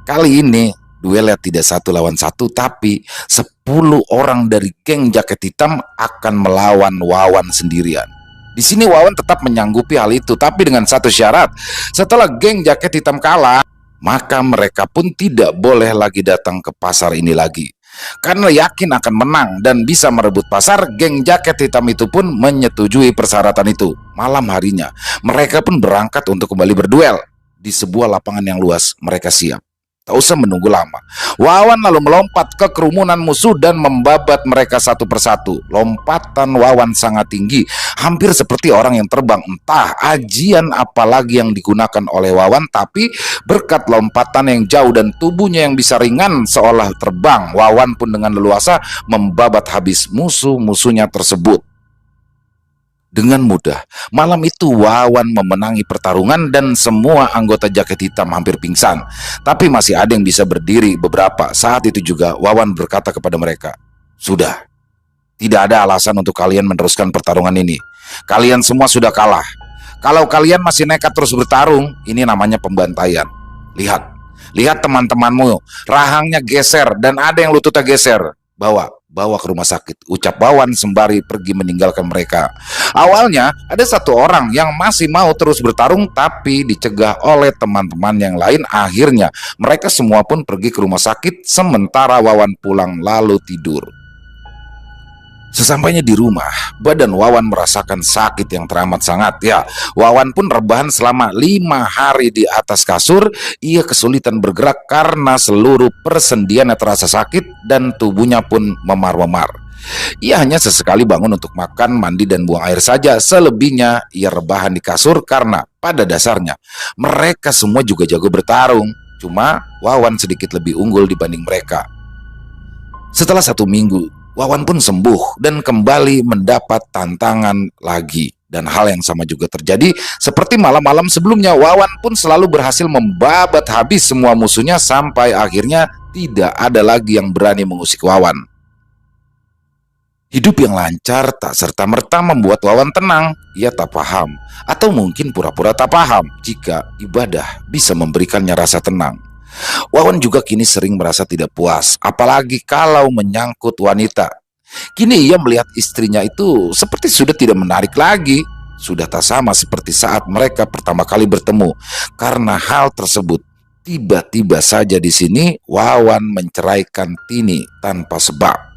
kali ini duelnya tidak 1 lawan 1, tapi 10 orang dari geng jaket hitam akan melawan Wawan sendirian. Di sini Wawan tetap menyanggupi hal itu, tapi dengan satu syarat. Setelah geng jaket hitam kalah, maka mereka pun tidak boleh lagi datang ke pasar ini lagi. Karena yakin akan menang dan bisa merebut pasar, geng jaket hitam itu pun menyetujui persyaratan itu. Malam harinya, mereka pun berangkat untuk kembali berduel. Di sebuah lapangan yang luas, mereka siap. Tak usah menunggu lama. Wawan lalu melompat ke kerumunan musuh dan membabat mereka satu persatu. Lompatan Wawan sangat tinggi, hampir seperti orang yang terbang. Entah ajian apalagi yang digunakan oleh Wawan, tapi berkat lompatan yang jauh dan tubuhnya yang bisa ringan seolah terbang, Wawan pun dengan leluasa membabat habis musuh-musuhnya tersebut. Dengan mudah, malam itu Wawan memenangi pertarungan dan semua anggota jaket hitam hampir pingsan. Tapi masih ada yang bisa berdiri beberapa. Saat itu juga Wawan berkata kepada mereka, "Sudah, tidak ada alasan untuk kalian meneruskan pertarungan ini. Kalian semua sudah kalah. Kalau kalian masih nekat terus bertarung, ini namanya pembantaian. Lihat teman-temanmu, rahangnya geser dan ada yang lututnya geser. Bawa ke rumah sakit," ucap Wawan sembari pergi meninggalkan mereka. Awalnya ada 1 orang yang masih mau terus bertarung, tapi dicegah oleh teman-teman yang lain. Akhirnya mereka semua pun pergi ke rumah sakit, sementara Wawan pulang lalu tidur. Sesampainya di rumah, badan Wawan merasakan sakit yang teramat sangat. Ya, Wawan pun rebahan selama 5 hari di atas kasur. Ia kesulitan bergerak karena seluruh persendiannya terasa sakit dan tubuhnya pun memar-memar. Ia hanya sesekali bangun untuk makan, mandi, dan buang air saja. Selebihnya ia rebahan di kasur karena pada dasarnya mereka semua juga jago bertarung. Cuma Wawan sedikit lebih unggul dibanding mereka. Setelah 1 minggu, Wawan pun sembuh dan kembali mendapat tantangan lagi. Dan hal yang sama juga terjadi seperti malam-malam sebelumnya. Wawan pun selalu berhasil membabat habis semua musuhnya sampai akhirnya tidak ada lagi yang berani mengusik Wawan. Hidup yang lancar tak serta-merta membuat Wawan tenang. Ia tak paham, atau mungkin pura-pura tak paham, jika ibadah bisa memberikannya rasa tenang. Wawan juga kini sering merasa tidak puas, apalagi kalau menyangkut wanita. Kini ia melihat istrinya itu seperti sudah tidak menarik lagi, sudah tak sama seperti saat mereka pertama kali bertemu. Karena hal tersebut, tiba-tiba saja di sini Wawan menceraikan Tini tanpa sebab.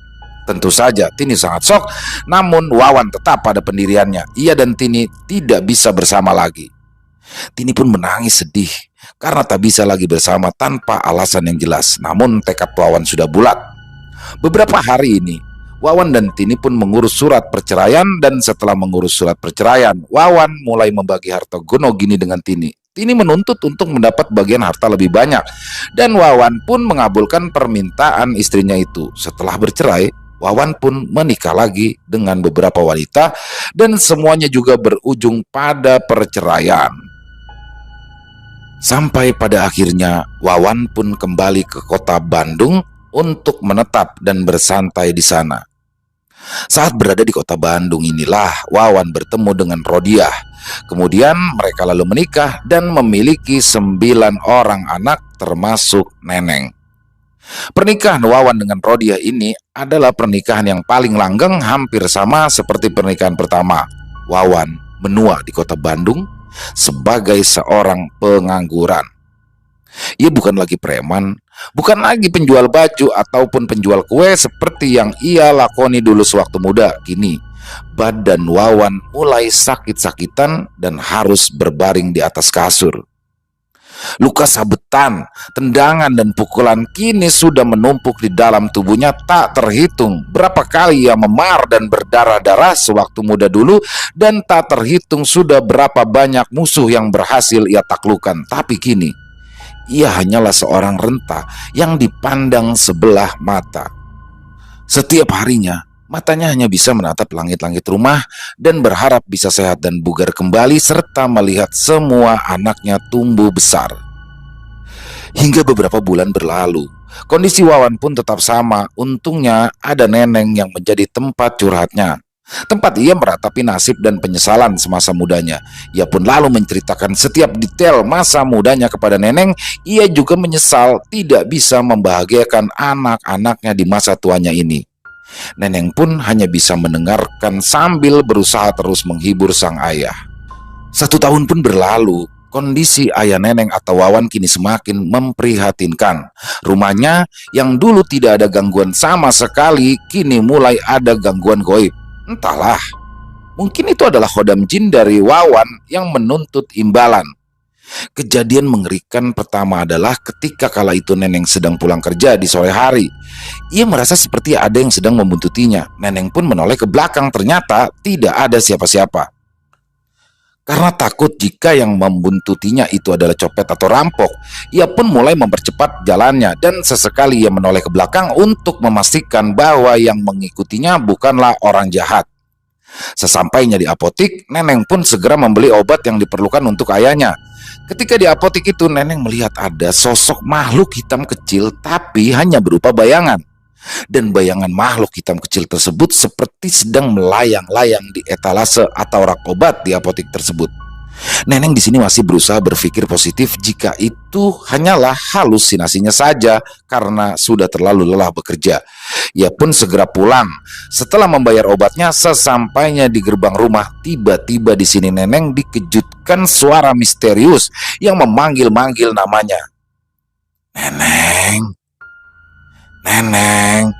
Tentu saja Tini sangat shock, namun Wawan tetap pada pendiriannya. Ia dan Tini tidak bisa bersama lagi. Tini pun menangis sedih karena tak bisa lagi bersama tanpa alasan yang jelas. Namun tekad Wawan sudah bulat. Beberapa hari ini Wawan dan Tini pun mengurus surat perceraian. Dan setelah mengurus surat perceraian, Wawan mulai membagi harta gono gini dengan Tini. Tini menuntut untuk mendapat bagian harta lebih banyak, dan Wawan pun mengabulkan permintaan istrinya itu. Setelah bercerai, Wawan pun menikah lagi dengan beberapa wanita, dan semuanya juga berujung pada perceraian. Sampai pada akhirnya Wawan pun kembali ke kota Bandung untuk menetap dan bersantai di sana. Saat berada di kota Bandung inilah Wawan bertemu dengan Rodiah. Kemudian mereka lalu menikah dan memiliki 9 orang anak termasuk Neneng. Pernikahan Wawan dengan Rodiah ini adalah pernikahan yang paling langgeng, hampir sama seperti pernikahan pertama. Wawan menua di kota Bandung sebagai seorang pengangguran. Ia bukan lagi preman, bukan lagi penjual baju ataupun penjual kue seperti yang ia lakoni dulu sewaktu muda. Kini badan Wawan mulai sakit-sakitan dan harus berbaring di atas kasur. Luka sabetan, tendangan, dan pukulan kini sudah menumpuk di dalam tubuhnya. Tak terhitung berapa kali ia memar dan berdarah-darah sewaktu muda dulu, dan tak terhitung sudah berapa banyak musuh yang berhasil ia taklukkan. Tapi kini ia hanyalah seorang renta yang dipandang sebelah mata. Setiap harinya matanya hanya bisa menatap langit-langit rumah dan berharap bisa sehat dan bugar kembali, serta melihat semua anaknya tumbuh besar. Hingga beberapa bulan berlalu, kondisi Wawan pun tetap sama. Untungnya ada Neneng yang menjadi tempat curhatnya, tempat ia meratapi nasib dan penyesalan semasa mudanya. Ia pun lalu menceritakan setiap detail masa mudanya kepada Neneng. Ia juga menyesal tidak bisa membahagiakan anak-anaknya di masa tuanya ini. Neneng pun hanya bisa mendengarkan sambil berusaha terus menghibur sang ayah. 1 tahun pun berlalu. Kondisi ayah Neneng atau Wawan kini semakin memprihatinkan. Rumahnya yang dulu tidak ada gangguan sama sekali, kini mulai ada gangguan goib. Entahlah, mungkin itu adalah khodam jin dari Wawan yang menuntut imbalan. Kejadian mengerikan pertama adalah ketika kala itu Neneng sedang pulang kerja di sore hari. Ia merasa seperti ada yang sedang membuntutinya. Neneng pun menoleh ke belakang, ternyata tidak ada siapa-siapa. Karena takut jika yang membuntutinya itu adalah copet atau rampok, ia pun mulai mempercepat jalannya, dan sesekali ia menoleh ke belakang untuk memastikan bahwa yang mengikutinya bukanlah orang jahat. Sesampainya di apotik, Neneng pun segera membeli obat yang diperlukan untuk ayahnya. Ketika di apotik itu, Neneng melihat ada sosok makhluk hitam kecil, tapi hanya berupa bayangan. Dan bayangan makhluk hitam kecil tersebut seperti sedang melayang-layang di etalase atau rak obat di apotik tersebut. Neneng di sini masih berusaha berpikir positif jika itu hanyalah halusinasinya saja karena sudah terlalu lelah bekerja. Ia pun segera pulang. Setelah membayar obatnya, sesampainya di gerbang rumah, tiba-tiba di sini Neneng dikejutkan suara misterius yang memanggil-manggil namanya. Neneng, Neneng.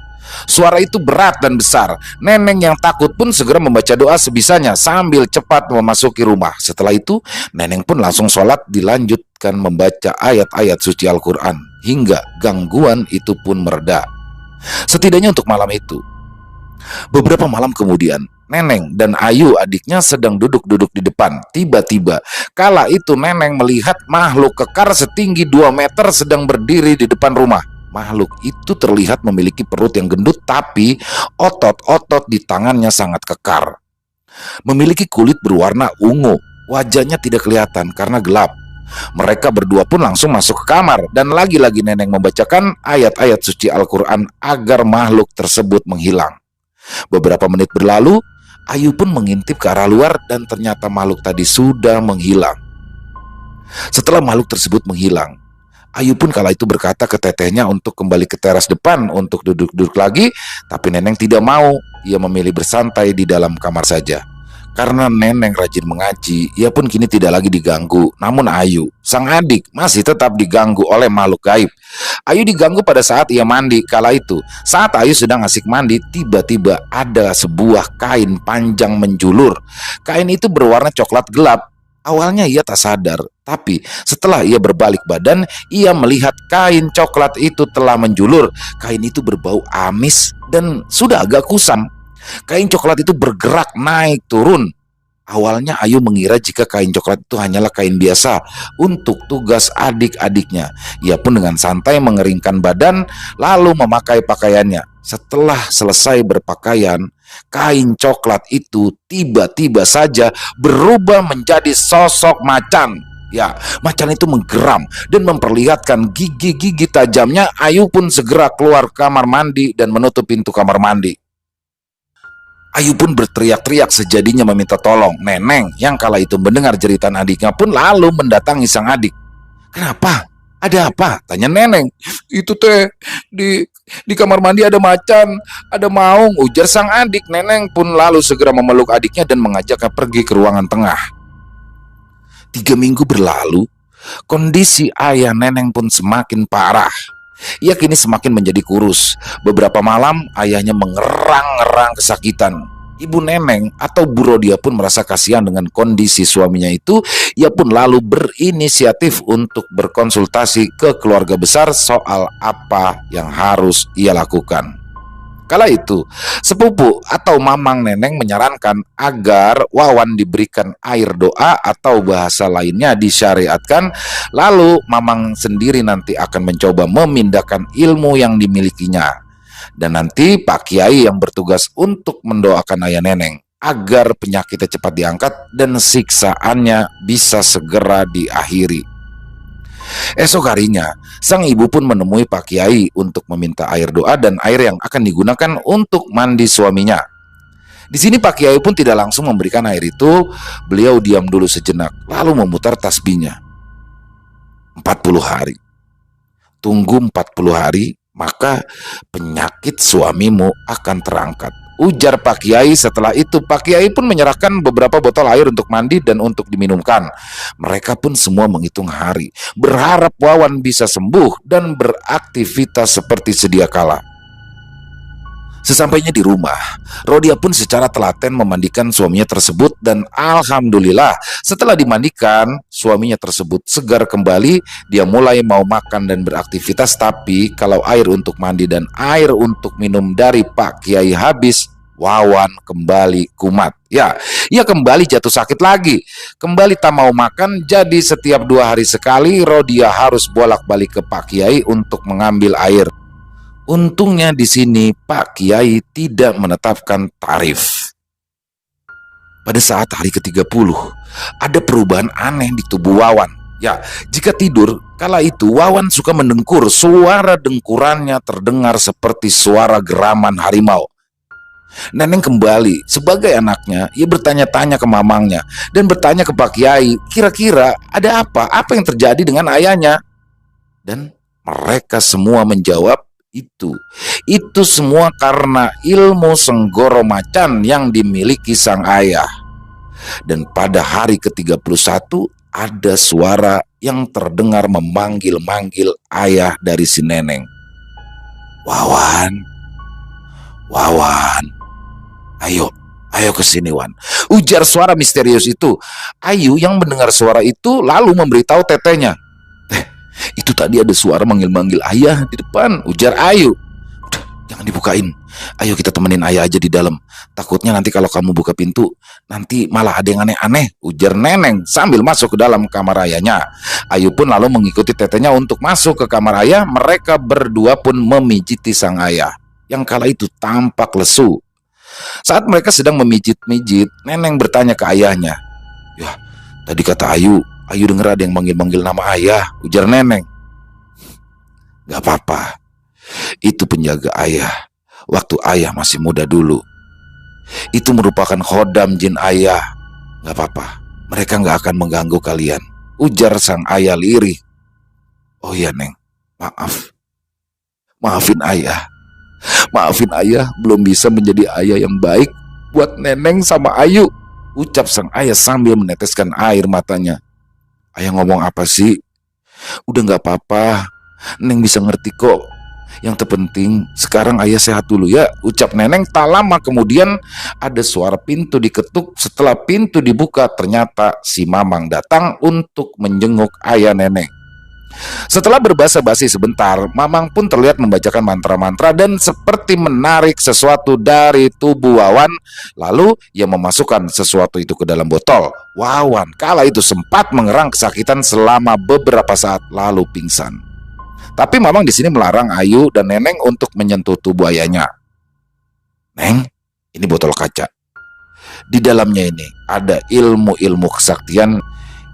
Suara itu berat dan besar. Neneng yang takut pun segera membaca doa sebisanya sambil cepat memasuki rumah. Setelah itu, Neneng pun langsung sholat, dilanjutkan membaca ayat-ayat suci Al-Quran hingga gangguan itu pun mereda. Setidaknya untuk malam itu. Beberapa malam kemudian, Neneng dan Ayu adiknya sedang duduk-duduk di depan. Tiba-tiba, kala itu Neneng melihat makhluk kekar setinggi 2 meter sedang berdiri di depan rumah. Makhluk itu terlihat memiliki perut yang gendut, tapi otot-otot di tangannya sangat kekar. Memiliki kulit berwarna ungu, wajahnya tidak kelihatan karena gelap. Mereka berdua pun langsung masuk ke kamar, dan lagi-lagi Neneng membacakan ayat-ayat suci Al-Quran agar makhluk tersebut menghilang. Beberapa menit berlalu, Ayu pun mengintip ke arah luar dan ternyata makhluk tadi sudah menghilang. Setelah makhluk tersebut menghilang, Ayu pun kala itu berkata ke tetehnya untuk kembali ke teras depan untuk duduk-duduk lagi, tapi Neneng tidak mau. Ia memilih bersantai di dalam kamar saja. Karena Neneng rajin mengaji, ia pun kini tidak lagi diganggu. Namun Ayu, sang adik, masih tetap diganggu oleh makhluk gaib. Ayu diganggu pada saat ia mandi. Kala itu, saat Ayu sedang asik mandi, tiba-tiba ada sebuah kain panjang menjulur. Kain itu berwarna coklat gelap. Awalnya ia tak sadar, tapi setelah ia berbalik badan, ia melihat kain coklat itu telah menjulur. Kain itu berbau amis dan sudah agak kusam. Kain coklat itu bergerak naik turun. Awalnya Ayu mengira jika kain coklat itu hanyalah kain biasa untuk tugas adik-adiknya. Ia pun dengan santai mengeringkan badan lalu memakai pakaiannya. Setelah selesai berpakaian, kain coklat itu tiba-tiba saja berubah menjadi sosok macan. Ya, macan itu menggeram dan memperlihatkan gigi-gigi tajamnya. Ayu pun segera keluar kamar mandi dan menutup pintu kamar mandi. Ayu pun berteriak-teriak sejadinya meminta tolong. Neneng yang kala itu mendengar jeritan adiknya pun lalu mendatangi sang adik. "Kenapa? Ada apa?" tanya Neneng. "Itu teh, di kamar mandi ada macan, ada maung," ujar sang adik. Neneng pun lalu segera memeluk adiknya dan mengajaknya pergi ke ruangan tengah. 3 minggu berlalu, kondisi ayah Neneng pun semakin parah. Ia kini semakin menjadi kurus. Beberapa malam ayahnya mengerang-ngerang kesakitan. Ibu Neneng atau Bu Rodia pun merasa kasihan dengan kondisi suaminya itu. Ia pun lalu berinisiatif untuk berkonsultasi ke keluarga besar soal apa yang harus ia lakukan. Kala itu, sepupu atau mamang Neneng menyarankan agar Wawan diberikan air doa atau bahasa lainnya disyariatkan, lalu mamang sendiri nanti akan mencoba memindahkan ilmu yang dimilikinya. Dan nanti Pak Kiai yang bertugas untuk mendoakan ayah Neneng agar penyakitnya cepat diangkat dan siksaannya bisa segera diakhiri. Esok harinya, sang ibu pun menemui Pak Kiai untuk meminta air doa dan air yang akan digunakan untuk mandi suaminya. Di sini Pak Kiai pun tidak langsung memberikan air itu. Beliau diam dulu sejenak, lalu memutar tasbihnya. 40 hari. Tunggu 40 hari, maka penyakit suamimu akan terangkat, ujar Pak Kiai. Setelah itu Pak Kiai pun menyerahkan beberapa botol air untuk mandi dan untuk diminumkan. Mereka pun semua menghitung hari, berharap Wawan bisa sembuh dan beraktivitas seperti sedia kala. Sesampainya di rumah, Rodia pun secara telaten memandikan suaminya tersebut dan alhamdulillah setelah dimandikan, suaminya tersebut segar kembali. Dia mulai mau makan dan beraktivitas, tapi kalau air untuk mandi dan air untuk minum dari Pak Kiai habis, Wawan kembali kumat. Ya, ia kembali jatuh sakit lagi. Kembali tak mau makan, jadi setiap 2 hari sekali Rodia harus bolak-balik ke Pak Kiai untuk mengambil air. Untungnya di sini Pak Kiai tidak menetapkan tarif. Pada saat hari ke-30, ada perubahan aneh di tubuh Wawan. Ya, jika tidur, kala itu Wawan suka mendengkur. Suara dengkurannya terdengar seperti suara geraman harimau. Neneng kembali. Sebagai anaknya, ia bertanya-tanya ke mamangnya dan bertanya ke Pak Kiai, kira-kira ada apa? Apa yang terjadi dengan ayahnya? Dan mereka semua menjawab, itu semua karena ilmu senggoro macan yang dimiliki sang ayah. Dan pada hari ke-31 ada suara yang terdengar memanggil-manggil ayah dari si Neneng. "Wawan, "Wawan, ayo, ayo ke sini Wan," ujar suara misterius itu. Ayu yang mendengar suara itu lalu memberitahu tetenya. "Itu tadi ada suara manggil-manggil ayah di depan," ujar Ayu. "Udah, jangan dibukain. Ayo kita temenin ayah aja di dalam. Takutnya nanti kalau kamu buka pintu, nanti malah ada yang aneh-aneh," ujar Neneng sambil masuk ke dalam kamar ayahnya. Ayu pun lalu mengikuti tetenya untuk masuk ke kamar ayah. Mereka berdua pun memijiti sang ayah yang kala itu tampak lesu. Saat mereka sedang memijit-mijit, Neneng bertanya ke ayahnya. "Ya, tadi kata Ayu denger ada yang manggil-manggil nama ayah," ujar Neneng. "Gak apa-apa, itu penjaga ayah waktu ayah masih muda dulu. Itu merupakan khodam jin ayah. Gak apa-apa, mereka gak akan mengganggu kalian," ujar sang ayah lirih. "Oh iya Neng, maaf. Maafin ayah. Maafin ayah belum bisa menjadi ayah yang baik buat Neneng sama Ayu," ucap sang ayah sambil meneteskan air matanya. "Ayah ngomong apa sih? Udah gak apa-apa, Neng bisa ngerti kok. Yang terpenting sekarang ayah sehat dulu ya," ucap Neneng. Tak lama kemudian ada suara pintu diketuk. Setelah pintu dibuka, ternyata si Mamang datang untuk menjenguk ayah Neneng. Setelah berbasa-basi sebentar, Mamang pun terlihat membacakan mantra-mantra dan seperti menarik sesuatu dari tubuh Wawan. Lalu ia memasukkan sesuatu itu ke dalam botol. Wawan kala itu sempat mengerang kesakitan selama beberapa saat lalu pingsan. Tapi Mamang di sini melarang Ayu dan Neneng untuk menyentuh tubuh ayahnya. "Neng, ini botol kaca. Di dalamnya ini ada ilmu-ilmu kesaktian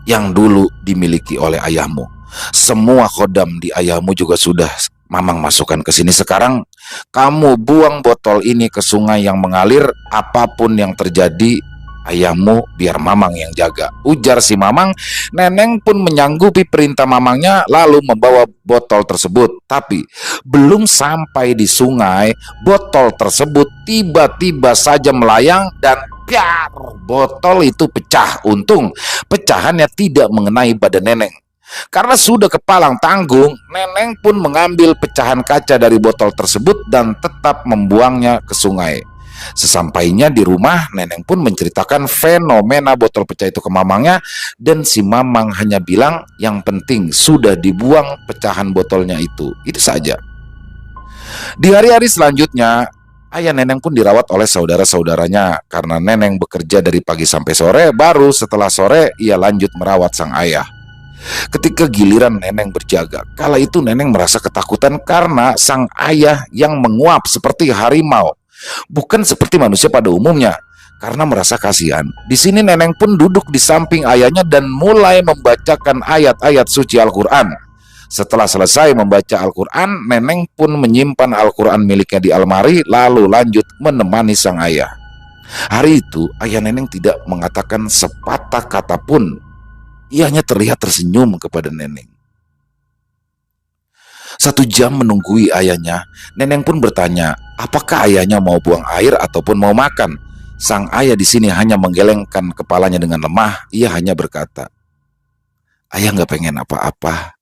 yang dulu dimiliki oleh ayahmu. Semua khodam di ayahmu juga sudah Mamang masukkan ke sini. Sekarang kamu buang botol ini ke sungai yang mengalir. Apapun yang terjadi, ayahmu biar Mamang yang jaga," ujar si Mamang. Neneng pun menyanggupi perintah Mamangnya lalu membawa botol tersebut. Tapi belum sampai di sungai, botol tersebut tiba-tiba saja melayang dan biar botol itu pecah. Untung pecahannya tidak mengenai badan Neneng. Karena sudah kepalang tanggung, Neneng pun mengambil pecahan kaca dari botol tersebut dan tetap membuangnya ke sungai. Sesampainya di rumah, Neneng pun menceritakan fenomena botol pecah itu ke Mamangnya, dan si Mamang hanya bilang yang penting sudah dibuang pecahan botolnya itu. Itu saja. Di hari-hari selanjutnya, ayah Neneng pun dirawat oleh saudara-saudaranya karena Neneng bekerja dari pagi sampai sore. Baru setelah sore ia lanjut merawat sang ayah. Ketika giliran Neneng berjaga, kala itu Neneng merasa ketakutan karena sang ayah yang menguap seperti harimau, bukan seperti manusia pada umumnya. Karena merasa kasihan, di sini Neneng pun duduk di samping ayahnya dan mulai membacakan ayat-ayat suci Al-Quran. Setelah selesai membaca Al-Quran, Neneng pun menyimpan Al-Quran miliknya di almari lalu lanjut menemani sang ayah. Hari itu ayah Neneng tidak mengatakan sepatah kata pun. Ia hanya terlihat tersenyum kepada Neneng. 1 jam menunggui ayahnya, Neneng pun bertanya, apakah ayahnya mau buang air ataupun mau makan. Sang ayah di sini hanya menggelengkan kepalanya dengan lemah. Ia hanya berkata, "Ayah nggak pengen apa-apa.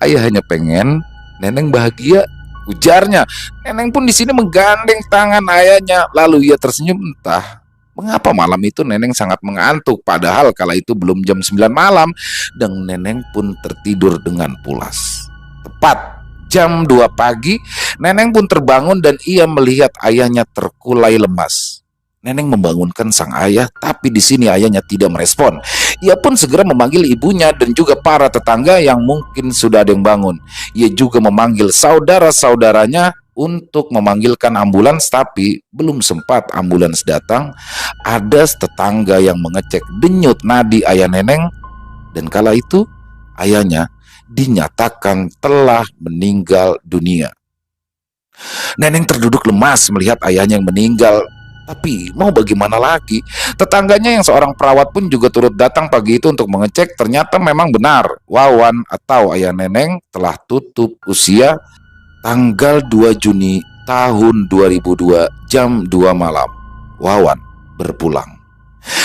Ayah hanya pengen Neneng bahagia," ujarnya. Neneng pun di sini menggandeng tangan ayahnya, lalu ia tersenyum. Entah mengapa malam itu Neneng sangat mengantuk, padahal kala itu belum jam 9 malam, dan Neneng pun tertidur dengan pulas. Tepat jam 2 pagi, Neneng pun terbangun dan ia melihat ayahnya terkulai lemas. Neneng membangunkan sang ayah, tapi di sini ayahnya tidak merespon. Ia pun segera memanggil ibunya dan juga para tetangga yang mungkin sudah ada yang bangun. Ia juga memanggil saudara-saudaranya untuk memanggilkan ambulans, tapi belum sempat ambulans datang, ada tetangga yang mengecek denyut nadi ayah Neneng, dan kala itu ayahnya dinyatakan telah meninggal dunia. Neneng terduduk lemas melihat ayahnya yang meninggal. Tapi mau bagaimana lagi? Tetangganya yang seorang perawat pun juga turut datang pagi itu untuk mengecek. Ternyata memang benar, Wawan atau ayah Neneng telah tutup usia tanggal 2 Juni tahun 2002 jam 2 malam. Wawan berpulang.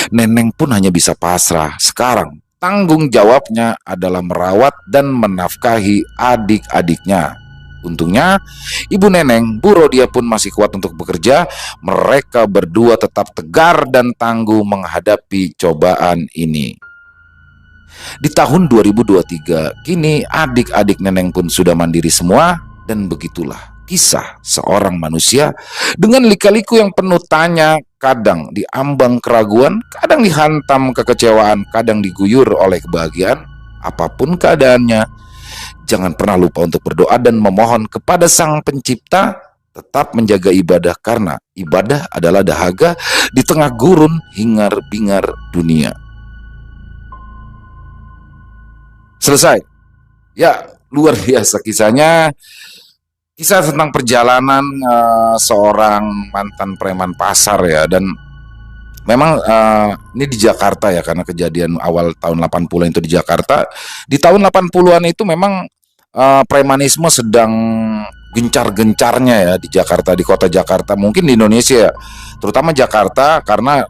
Neneng pun hanya bisa pasrah. Sekarang tanggung jawabnya adalah merawat dan menafkahi adik-adiknya. Untungnya, Ibu Neneng, Bu Rodia pun masih kuat untuk bekerja. Mereka berdua tetap tegar dan tangguh menghadapi cobaan ini. Di tahun 2023, kini adik-adik Neneng pun sudah mandiri semua, dan begitulah kisah seorang manusia dengan lika-liku yang penuh tanya, kadang diambang keraguan, kadang dihantam kekecewaan, kadang diguyur oleh kebahagiaan. Apapun keadaannya, jangan pernah lupa untuk berdoa dan memohon kepada Sang Pencipta. Tetap menjaga ibadah, karena ibadah adalah dahaga di tengah gurun hingar-bingar dunia. Selesai. Ya, luar biasa kisahnya. Kisah tentang perjalanan seorang mantan preman pasar ya. Dan memang ini di Jakarta ya, karena kejadian awal tahun 80-an itu di Jakarta. Di tahun 80-an itu memang premanisme sedang gencar-gencarnya ya di Jakarta, di kota Jakarta, mungkin di Indonesia ya, terutama Jakarta, karena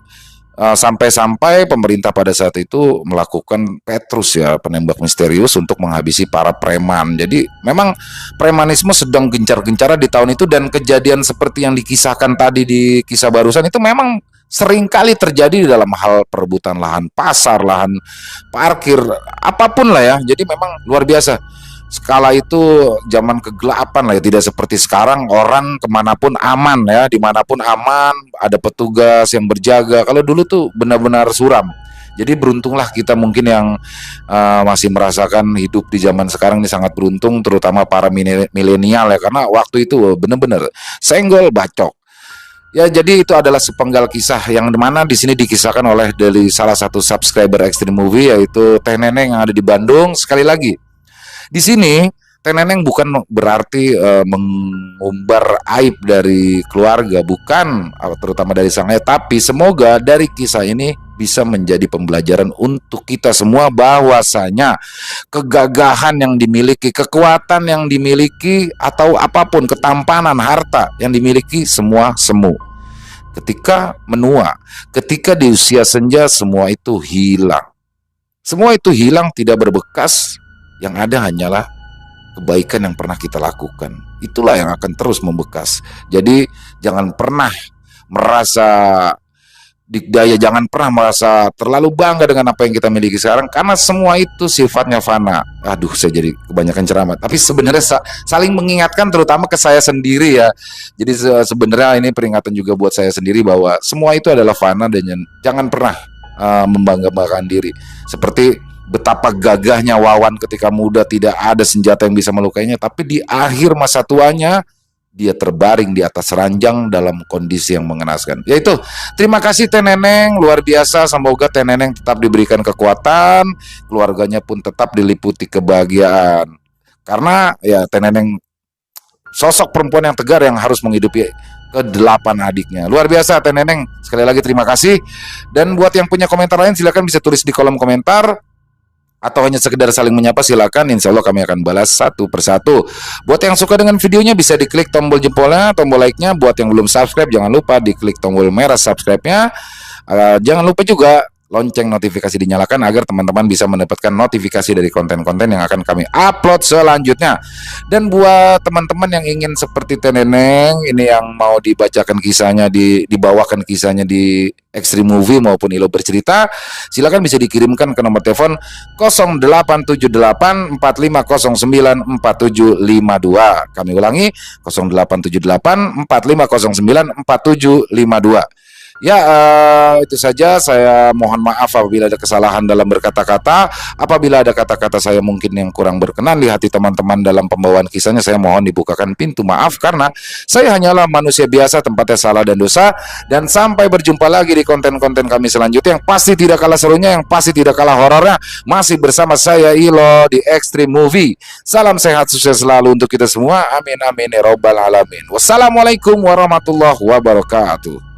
sampai-sampai pemerintah pada saat itu melakukan Petrus ya, penembak misterius untuk menghabisi para preman. Jadi memang premanisme sedang gencar-gencarnya di tahun itu, dan kejadian seperti yang dikisahkan tadi di kisah barusan itu memang sering kali terjadi di dalam hal perebutan lahan pasar, lahan parkir, apapun lah ya. Jadi memang luar biasa. Skala itu zaman kegelapan lah ya, tidak seperti sekarang orang kemanapun aman ya, dimanapun aman, ada petugas yang berjaga. Kalau dulu tuh benar-benar suram. Jadi beruntunglah kita mungkin yang masih merasakan hidup di zaman sekarang ini, sangat beruntung, terutama para milenial ya, karena waktu itu benar-benar senggol bacok. Ya, jadi itu adalah sepenggal kisah yang mana di sini dikisahkan oleh dari salah satu subscriber Extreme Movie, yaitu Teh Neneng yang ada di Bandung. Sekali lagi, di sini Teh Neneng bukan berarti mengumbar aib dari keluarga, bukan, terutama dari sang ayah, tapi semoga dari kisah ini bisa menjadi pembelajaran untuk kita semua, bahwasanya kegagahan yang dimiliki, kekuatan yang dimiliki, atau apapun, ketampanan, harta yang dimiliki, semua semu. Ketika menua, ketika di usia senja, semua itu hilang. Semua itu hilang, tidak berbekas. Yang ada hanyalah kebaikan yang pernah kita lakukan. Itulah yang akan terus membekas. Jadi jangan pernah merasa dikdaya, jangan pernah merasa terlalu bangga dengan apa yang kita miliki sekarang, karena semua itu sifatnya fana. Aduh, saya jadi kebanyakan ceramah. Tapi sebenarnya saling mengingatkan, terutama ke saya sendiri ya. Jadi sebenarnya ini peringatan juga buat saya sendiri, bahwa semua itu adalah fana, dan jangan pernah membanggakan diri. Seperti betapa gagahnya Wawan ketika muda, tidak ada senjata yang bisa melukainya, tapi di akhir masa tuanya dia terbaring di atas ranjang dalam kondisi yang mengenaskan. Yaitu, terima kasih Teh Neneng, luar biasa. Semoga Teh Neneng tetap diberikan kekuatan, keluarganya pun tetap diliputi kebahagiaan. Karena ya Teh Neneng sosok perempuan yang tegar yang harus menghidupi ke-8 adiknya. Luar biasa Teh Neneng. Sekali lagi terima kasih. Dan buat yang punya komentar lain, silakan bisa tulis di kolom komentar, atau hanya sekedar saling menyapa, silakan. Insya Allah kami akan balas satu persatu. Buat yang suka dengan videonya, bisa diklik tombol jempolnya, tombol like-nya. Buat yang belum subscribe, jangan lupa diklik tombol merah subscribe-nya. Jangan lupa juga lonceng notifikasi dinyalakan, agar teman-teman bisa mendapatkan notifikasi dari konten-konten yang akan kami upload selanjutnya. Dan buat teman-teman yang ingin seperti Teh Neneng ini, yang mau dibacakan kisahnya, dibawakan kisahnya di Extreme Movie maupun Ilo Bercerita, silakan bisa dikirimkan ke nomor telepon 0878 4509 4752. Kami ulangi, 0878 4509 4752. Ya, itu saja. Saya mohon maaf apabila ada kesalahan dalam berkata-kata. Apabila ada kata-kata saya mungkin yang kurang berkenan di hati teman-teman dalam pembawaan kisahnya, saya mohon dibukakan pintu maaf, karena saya hanyalah manusia biasa, tempatnya salah dan dosa. Dan sampai berjumpa lagi di konten-konten kami selanjutnya, yang pasti tidak kalah serunya, yang pasti tidak kalah horornya, masih bersama saya Ilo di Extreme Movie. Salam sehat, sukses selalu untuk kita semua. Amin amin ya robbal alamin. Wassalamualaikum warahmatullahi wabarakatuh.